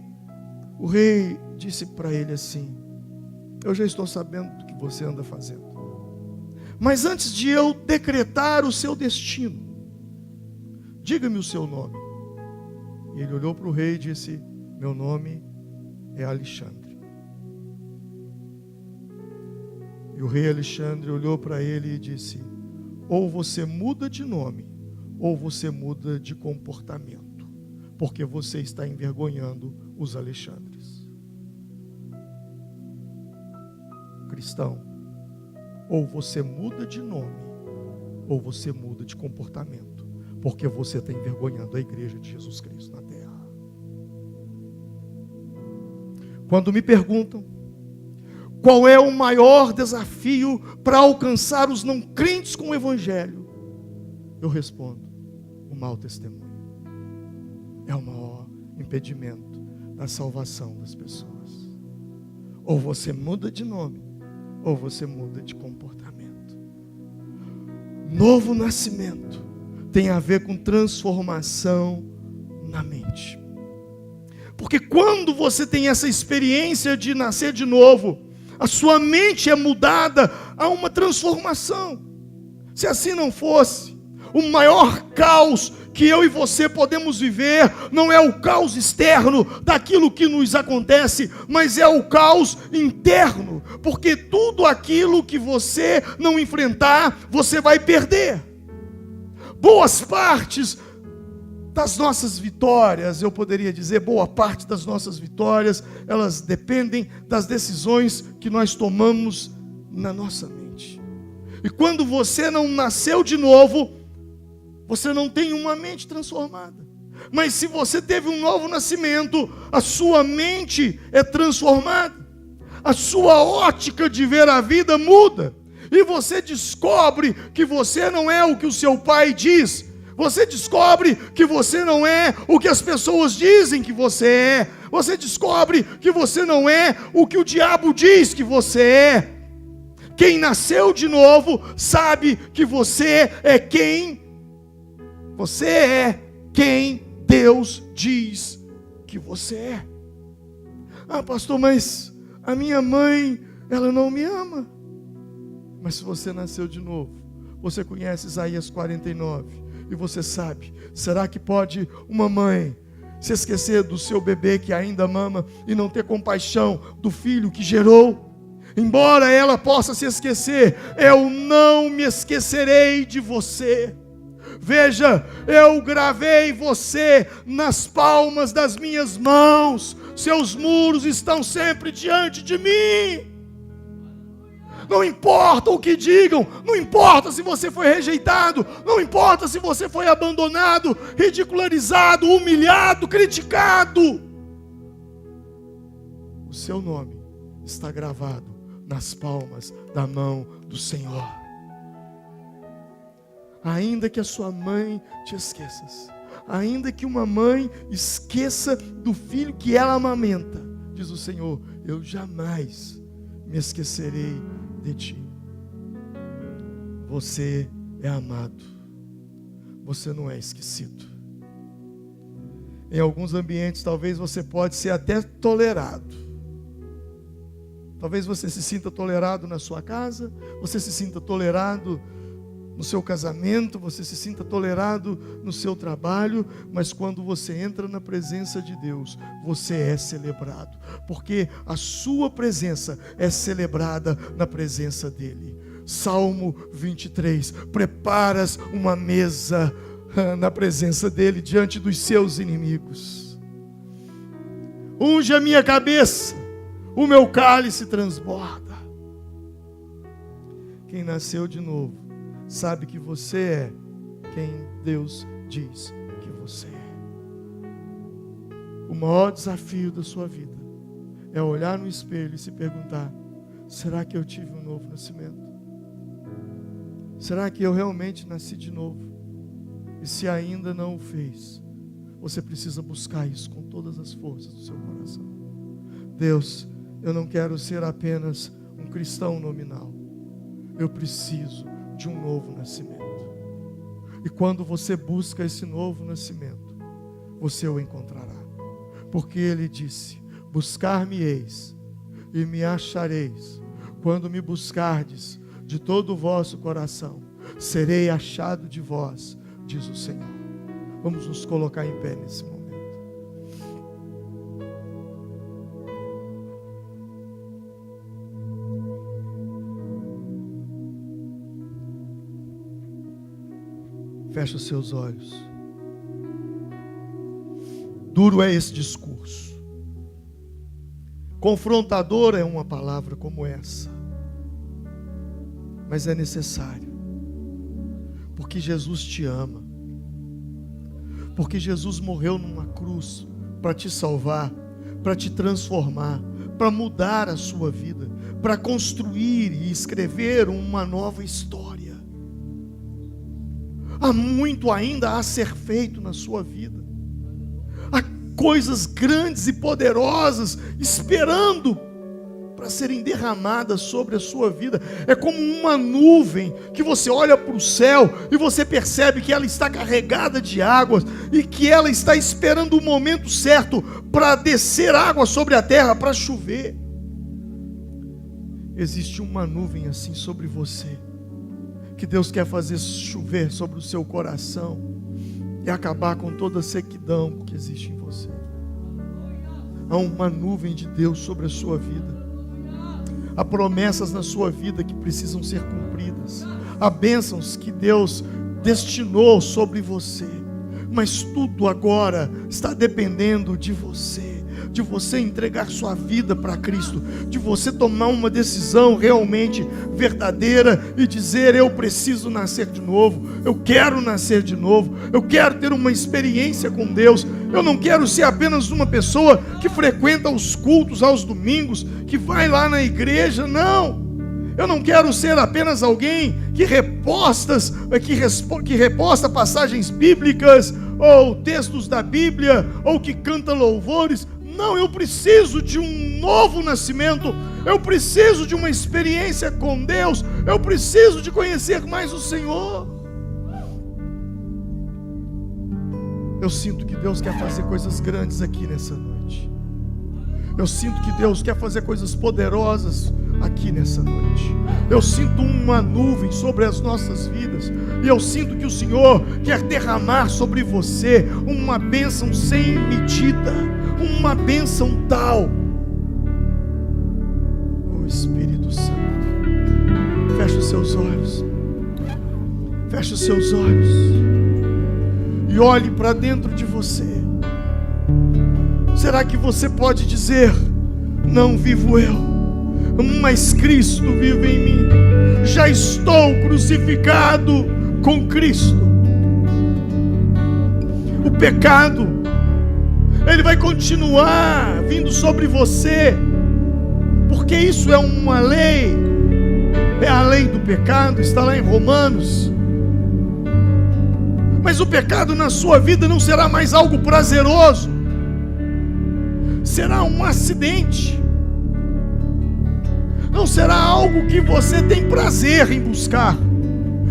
o rei disse para ele assim: eu já estou sabendo do que você anda fazendo, mas antes de eu decretar o seu destino, diga-me o seu nome. E ele olhou para o rei e disse: meu nome é Alexandre. E o rei Alexandre olhou para ele e disse: ou você muda de nome, ou você muda de comportamento, porque você está envergonhando os Alexandres. Cristão, ou você muda de nome, ou você muda de comportamento, porque você está envergonhando a igreja de Jesus Cristo na terra. Quando me perguntam qual é o maior desafio para alcançar os não crentes com o evangelho, eu respondo: o mau testemunho. É o maior impedimento da salvação das pessoas. Ou você muda de nome, ou você muda de comportamento. Novo nascimento tem a ver com transformação na mente. Porque quando você tem essa experiência de nascer de novo, a sua mente é mudada a uma transformação. Se assim não fosse, o maior caos que eu e você podemos viver não é o caos externo daquilo que nos acontece, mas é o caos interno, porque tudo aquilo que você não enfrentar, você vai perder. Boas partes das nossas vitórias, eu poderia dizer, boa parte das nossas vitórias, elas dependem das decisões que nós tomamos na nossa mente. E quando você não nasceu de novo, você não tem uma mente transformada. Mas se você teve um novo nascimento, a sua mente é transformada. A sua ótica de ver a vida muda. E você descobre que você não é o que o seu pai diz. Você descobre que você não é o que as pessoas dizem que você é. Você descobre que você não é o que o diabo diz que você é. Quem nasceu de novo sabe que você é quem Deus diz que você é. Ah, pastor, mas a minha mãe, ela não me ama. Mas se você nasceu de novo, você conhece Isaías 49, e você sabe, será que pode uma mãe se esquecer do seu bebê que ainda mama e não ter compaixão do filho que gerou? Embora ela possa se esquecer, eu não me esquecerei de você. Veja, eu gravei você nas palmas das minhas mãos. Seus muros estão sempre diante de mim. Não importa o que digam, não importa se você foi rejeitado, não importa se você foi abandonado, ridicularizado, humilhado, criticado. O seu nome está gravado nas palmas da mão do Senhor. Ainda que a sua mãe te esqueça, ainda que uma mãe esqueça do filho que ela amamenta, diz o Senhor, eu jamais me esquecerei de ti. Você é amado, você não é esquecido. Em alguns ambientes talvez você pode ser até tolerado. Talvez você se sinta tolerado na sua casa, você se sinta tolerado no seu casamento, você se sinta tolerado no seu trabalho, mas quando você entra na presença de Deus, você é celebrado, porque a sua presença é celebrada na presença dEle. Salmo 23, preparas uma mesa na presença dEle, diante dos seus inimigos. Unge a minha cabeça, o meu cálice transborda. Quem nasceu de novo sabe que você é quem Deus diz que você é. O maior desafio da sua vida é olhar no espelho e se perguntar: será que eu tive um novo nascimento? Será que eu realmente nasci de novo? E se ainda não o fez, você precisa buscar isso com todas as forças do seu coração. Deus, eu não quero ser apenas um cristão nominal. Eu preciso de um novo nascimento. E quando você busca esse novo nascimento, você o encontrará. Porque ele disse: buscar-me-eis e me achareis, quando me buscardes de todo o vosso coração. Serei achado de vós, diz o Senhor. Vamos nos colocar em pé nesse momento. Feche os seus olhos. Duro é esse discurso. Confrontador é uma palavra como essa. Mas é necessário. Porque Jesus te ama. Porque Jesus morreu numa cruz para te salvar, para te transformar, para mudar a sua vida, para construir e escrever uma nova história. Há muito ainda a ser feito na sua vida. Há coisas grandes e poderosas esperando para serem derramadas sobre a sua vida. É como uma nuvem que você olha para o céu e você percebe que ela está carregada de águas e que ela está esperando o momento certo para descer água sobre a terra, para chover. Existe uma nuvem assim sobre você, que Deus quer fazer chover sobre o seu coração e acabar com toda a sequidão que existe em você. Há uma nuvem de Deus sobre a sua vida. Há promessas na sua vida que precisam ser cumpridas. Há bênçãos que Deus destinou sobre você. Mas tudo agora está dependendo de você. De você entregar sua vida para Cristo, de você tomar uma decisão realmente verdadeira e dizer: eu preciso nascer de novo, eu quero nascer de novo, eu quero ter uma experiência com Deus. Eu não quero ser apenas uma pessoa que frequenta os cultos aos domingos, que vai lá na igreja, não. Eu não quero ser apenas alguém que reposta passagens bíblicas ou textos da Bíblia, ou que canta louvores. Não, eu preciso de um novo nascimento. Eu preciso de uma experiência com Deus. Eu preciso de conhecer mais o Senhor. Eu sinto que Deus quer fazer coisas grandes aqui nessa noite. Eu sinto que Deus quer fazer coisas poderosas aqui nessa noite. Eu sinto uma nuvem sobre as nossas vidas. E eu sinto que o Senhor quer derramar sobre você uma bênção sem medida. Uma bênção tal. Oh Espírito Santo, feche os seus olhos. Feche os seus olhos. E olhe para dentro de você. Será que você pode dizer: não vivo eu, mas Cristo vive em mim? Já estou crucificado com Cristo. O pecado, ele vai continuar vindo sobre você, porque isso é uma lei, é a lei do pecado, está lá em Romanos. Mas o pecado na sua vida não será mais algo prazeroso, será um acidente, não será algo que você tem prazer em buscar.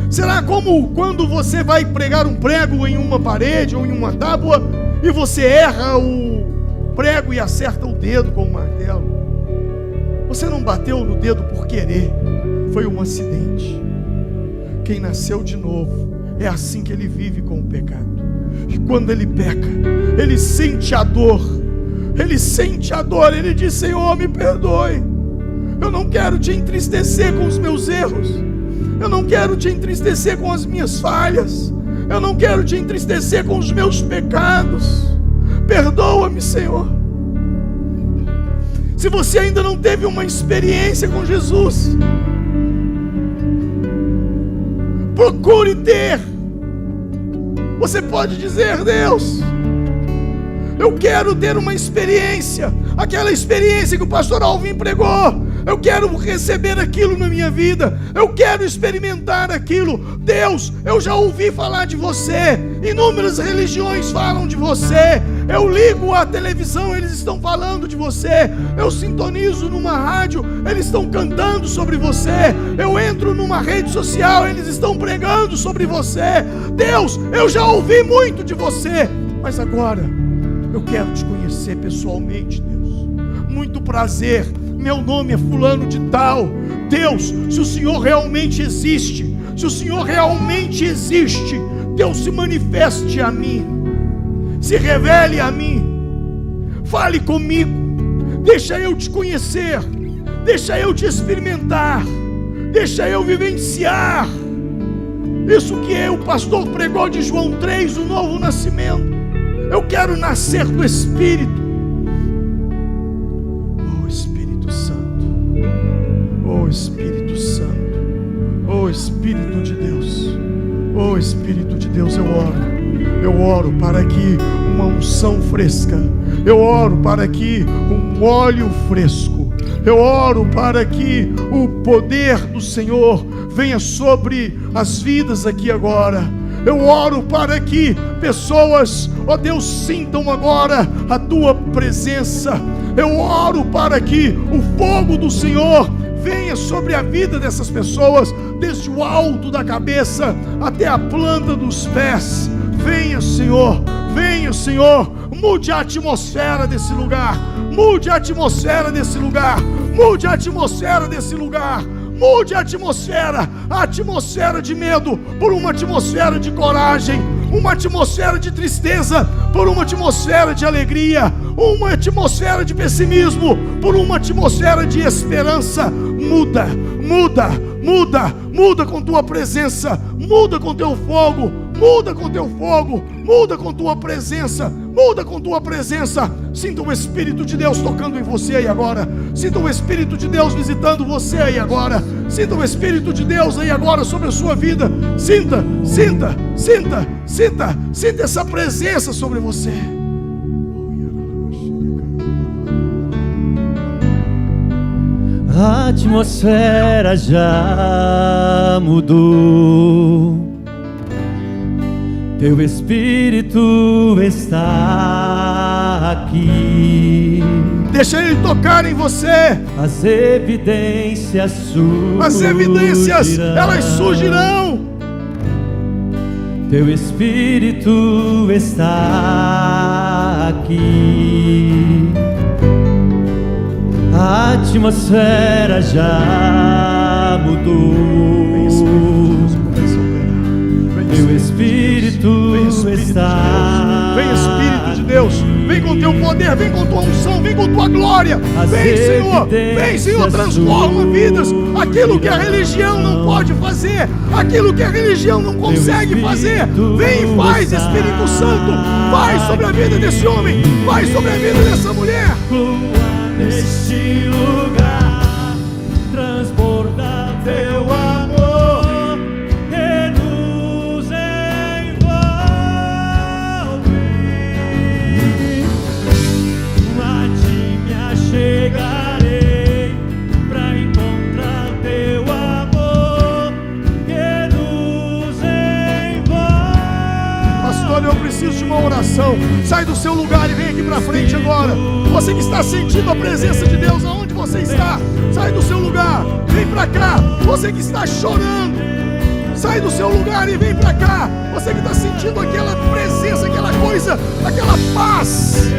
Será como quando você vai pregar um prego em uma parede ou em uma tábua e você erra o prego e acerta o dedo com o martelo. Você não bateu no dedo por querer, foi um acidente. Quem nasceu de novo, é assim que ele vive com o pecado. E quando ele peca, ele sente a dor. Ele sente a dor, ele diz: Senhor, me perdoe. Eu não quero te entristecer com os meus erros. Eu não quero te entristecer com as minhas falhas. Eu não quero te entristecer com os meus pecados. Perdoa-me, Senhor. Se você ainda não teve uma experiência com Jesus, procure ter. Você pode dizer: Deus, eu quero ter uma experiência, aquela experiência que o pastor Alvin pregou, eu quero receber aquilo na minha vida, eu quero experimentar aquilo. Deus, eu já ouvi falar de você, inúmeras religiões falam de você, eu ligo a televisão, eles estão falando de você, eu sintonizo numa rádio, eles estão cantando sobre você, eu entro numa rede social, eles estão pregando sobre você. Deus, eu já ouvi muito de você, mas agora eu quero te conhecer pessoalmente, Deus. Muito prazer, meu nome é fulano de tal. Deus, se o Senhor realmente existe, Deus, se manifeste a mim, se revele a mim, fale comigo, deixa eu te conhecer, deixa eu te experimentar, deixa eu vivenciar isso que o pastor pregou de João 3, o novo nascimento. Eu quero nascer do Espírito. Oh Espírito Santo, oh Espírito Santo, oh Espírito de Deus, oh Espírito de Deus, eu oro para que uma unção fresca, eu oro para que um óleo fresco, eu oro para que o poder do Senhor venha sobre as vidas aqui agora. Eu oro para que pessoas, ó Deus, sintam agora a tua presença. Eu oro para que o fogo do Senhor venha sobre a vida dessas pessoas, desde o alto da cabeça até a planta dos pés. Venha, Senhor, mude a atmosfera desse lugar, mude a atmosfera desse lugar, mude a atmosfera desse lugar. Mude a atmosfera de medo por uma atmosfera de coragem, uma atmosfera de tristeza por uma atmosfera de alegria, uma atmosfera de pessimismo por uma atmosfera de esperança. Muda com tua presença, muda com teu fogo, muda com tua presença, muda com tua presença. Sinta o Espírito de Deus tocando em você aí agora, sinta o Espírito de Deus visitando você aí agora, sinta o Espírito de Deus aí agora sobre a sua vida. Sinta essa presença sobre você.
A atmosfera já mudou, teu Espírito está aqui.
Deixa Ele tocar em você.
As evidências
elas surgirão.
Teu Espírito está aqui. A atmosfera já mudou. Meu Espírito está.
Vem Espírito de Deus, vem com teu poder, vem com tua unção, vem com tua glória. Vem Senhor, transforma vidas. Aquilo que a religião não pode fazer, aquilo que a religião não consegue fazer, vem e faz, Espírito Santo. Vai sobre a vida desse homem, vai sobre a vida dessa mulher.
Neste lugar, transborda teu amor que nos envolve. A ti me achegarei pra encontrar teu amor que nos envolve.
Pastor, eu preciso de uma oração. Sai do seu lugar e vem aqui pra frente agora. Você que está sentindo a presença de Deus aonde você está, sai do seu lugar, vem pra cá. Você que está chorando, sai do seu lugar e vem pra cá. Você que está sentindo aquela presença, aquela coisa, aquela paz,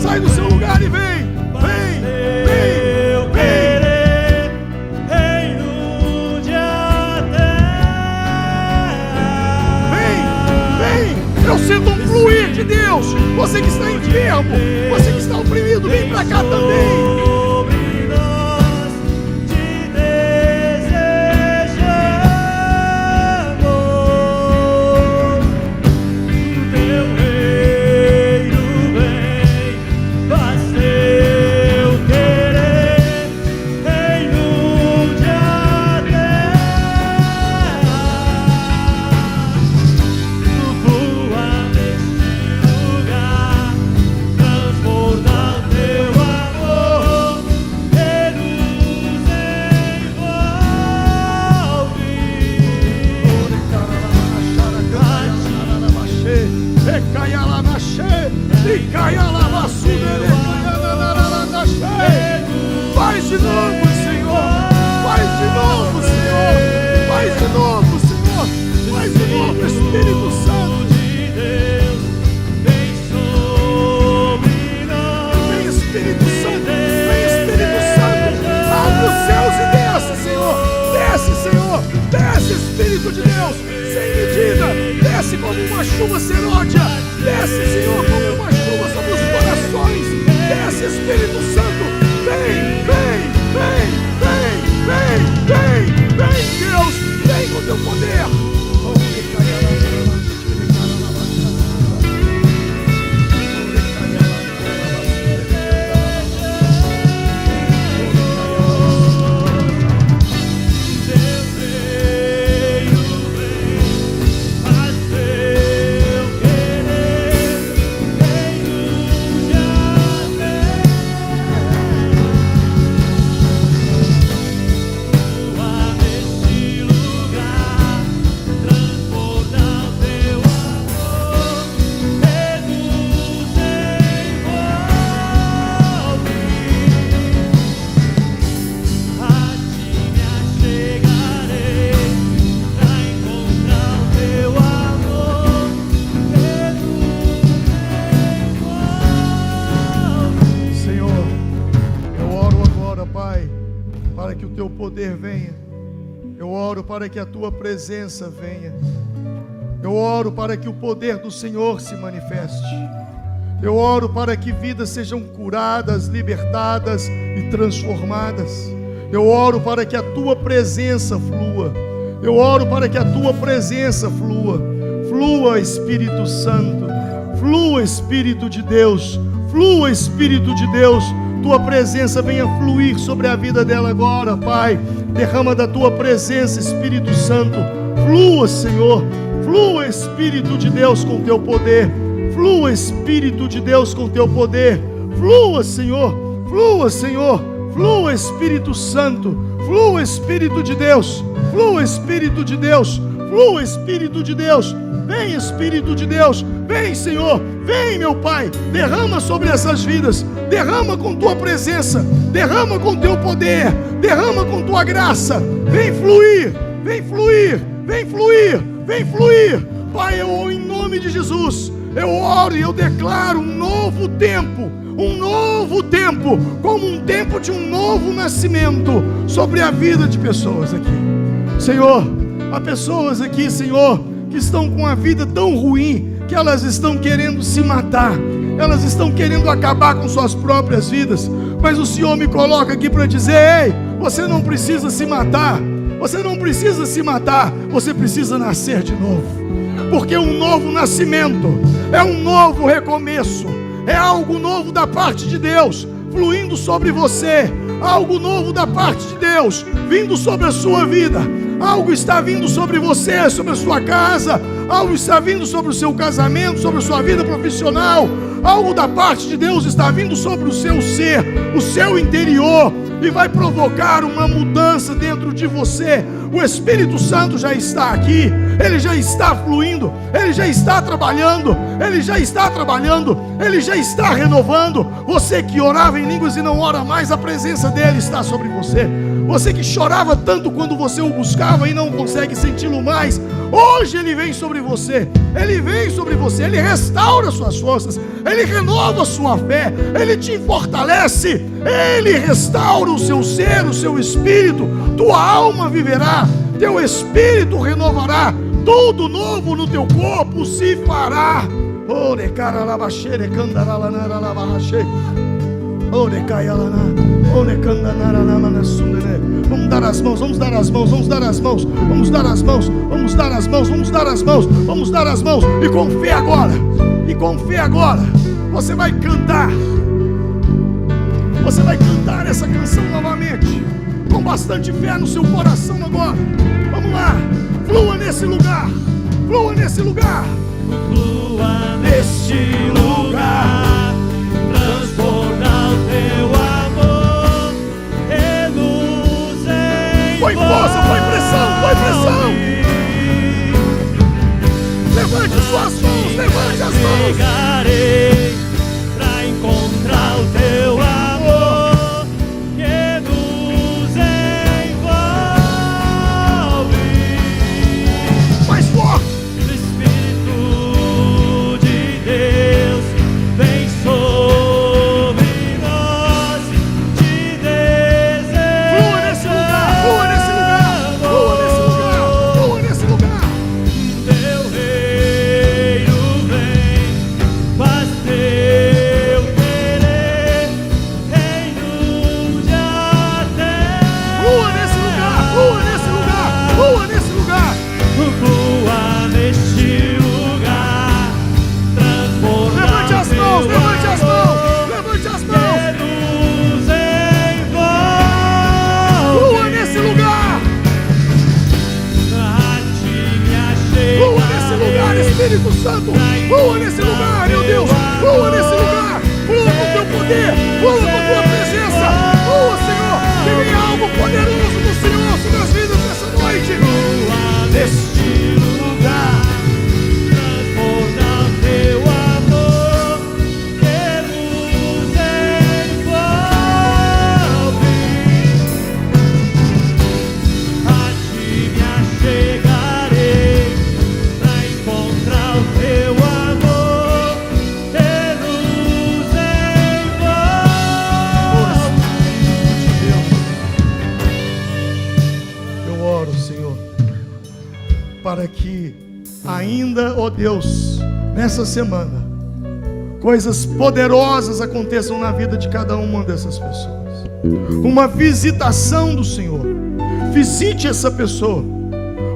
sai do seu lugar e vem. Eu sinto um fluir de Deus. Você que está enfermo, você que está oprimido, vem pra cá também. poder venha. Eu oro para que a tua presença venha. Eu oro para que o poder do Senhor se manifeste. Eu oro para que vidas sejam curadas, libertadas e transformadas. Eu oro para que a tua presença flua. Eu oro para que a tua presença flua. Flua, Espírito Santo. Flua, Espírito de Deus. Flua, Espírito de Deus. Tua presença venha fluir sobre a vida dela agora, Pai. Derrama da tua presença, Espírito Santo. Flua, Senhor. Flua, Espírito de Deus, com teu poder. Flua, Espírito de Deus, com teu poder. Flua, Senhor. Flua, Senhor. Flua, Espírito Santo. Flua, Espírito de Deus. Flua, Espírito de Deus. Flua, Espírito de Deus. Vem, Espírito de Deus. Vem, Senhor. Vem, meu Pai. Derrama sobre essas vidas. Derrama com tua presença. Derrama com teu poder. Derrama com tua graça. Vem fluir. Vem fluir. Vem fluir. Vem fluir. Pai, eu, em nome de Jesus, eu oro e eu declaro um novo tempo. Um novo tempo, como um tempo de um novo nascimento sobre a vida de pessoas aqui. Senhor, há pessoas aqui, Senhor, que estão com a vida tão ruim que elas estão querendo se matar. Elas estão querendo acabar com suas próprias vidas. Mas o Senhor me coloca aqui para dizer: ei, você não precisa se matar. Você não precisa se matar. Você precisa nascer de novo. Porque um novo nascimento é um novo recomeço. É algo novo da parte de Deus fluindo sobre você. Algo novo da parte de Deus vindo sobre a sua vida. Algo está vindo sobre você, sobre a sua casa. Algo está vindo sobre o seu casamento, sobre a sua vida profissional. Algo da parte de Deus está vindo sobre o seu ser, o seu interior, e vai provocar uma mudança dentro de você. O Espírito Santo já está aqui. Ele já está fluindo. Ele já está trabalhando. Ele já está trabalhando. Ele já está renovando. Você que orava em línguas e não ora mais, a presença dele está sobre você. Você que chorava tanto quando você o buscava e não consegue senti-lo mais, hoje ele vem sobre você. Ele vem sobre você. Ele restaura suas forças. Ele renova a sua fé. Ele te fortalece. Ele restaura o seu ser, o seu espírito. Tua alma viverá. Teu espírito renovará. Tudo novo no teu corpo se fará. Vamos dar as mãos, vamos dar as mãos, vamos dar as mãos, vamos dar as mãos, vamos dar as mãos, vamos dar as mãos, vamos dar as mãos, e com fé agora, e com fé agora, você vai cantar essa canção novamente, com bastante fé no seu coração agora. Vamos lá, flua nesse lugar, flua nesse lugar,
Flua neste lugar, transborda o teu amor, reduz em
põe força, põe pressão, põe pressão. Levante suas mãos, levante as mãos.
Chegarei pra encontrar o teu amor, que nos envolve.
Mais forte.
O Espírito de Deus vem sobre nós, te
Flua nesse lugar, flua nesse lugar, flua nesse lugar, flua nesse lugar.
Teu reino vem, faz teu querer, reino até.
Flua nesse lugar, flua nesse lugar, flua nesse lugar.
Flua neste lugar, transborda
Levante as mãos, levante as mãos, levante as mãos.
que nos envolve.
Flua nesse lugar,
A ti me achegarei.
flua nesse lugar, Espírito Santo. Flua nesse lugar, meu Deus. Flua nesse lugar, flua com teu poder, flua com tua presença. Flua, Senhor, que venha algo poderoso do Senhor sobre as vidas nessa noite.
Flua neste lugar, transborda o teu amor, que nos envolve. A ti me achegarei pra encontrar o teu amor, que nos envolve.
Deus, nessa semana, coisas poderosas aconteçam na vida de cada uma dessas pessoas. Uma visitação do Senhor. Visite essa pessoa.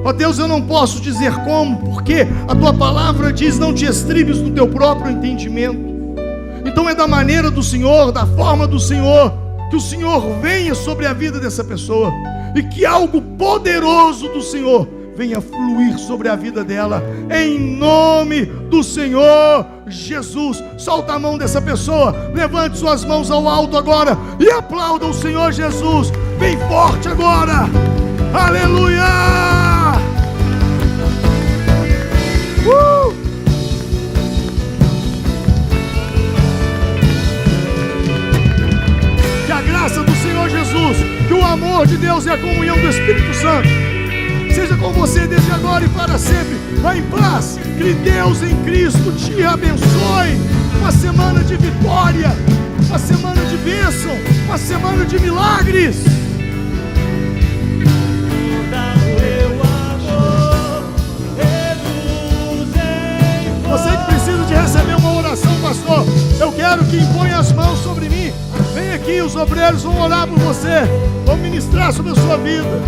Ó Deus, eu não posso dizer como, porque a tua palavra diz: não te estribes no teu próprio entendimento. Então é da maneira do Senhor, da forma do Senhor, que o Senhor venha sobre a vida dessa pessoa, e que algo poderoso do Senhor venha fluir sobre a vida dela, em nome do Senhor Jesus. Solta a mão dessa pessoa, levante suas mãos ao alto agora e aplauda o Senhor Jesus, bem forte agora. Aleluia! Que a graça do Senhor Jesus, que o amor de Deus e a comunhão do Espírito Santo seja com você desde agora e para sempre. Vá em paz, que Deus em Cristo te abençoe. Uma semana de vitória, uma semana de bênção, uma semana de milagres. Você que precisa de receber uma oração, pastor, eu quero que imponha as mãos sobre mim. Vem aqui, os obreiros vão orar por você, vão ministrar sobre a sua vida.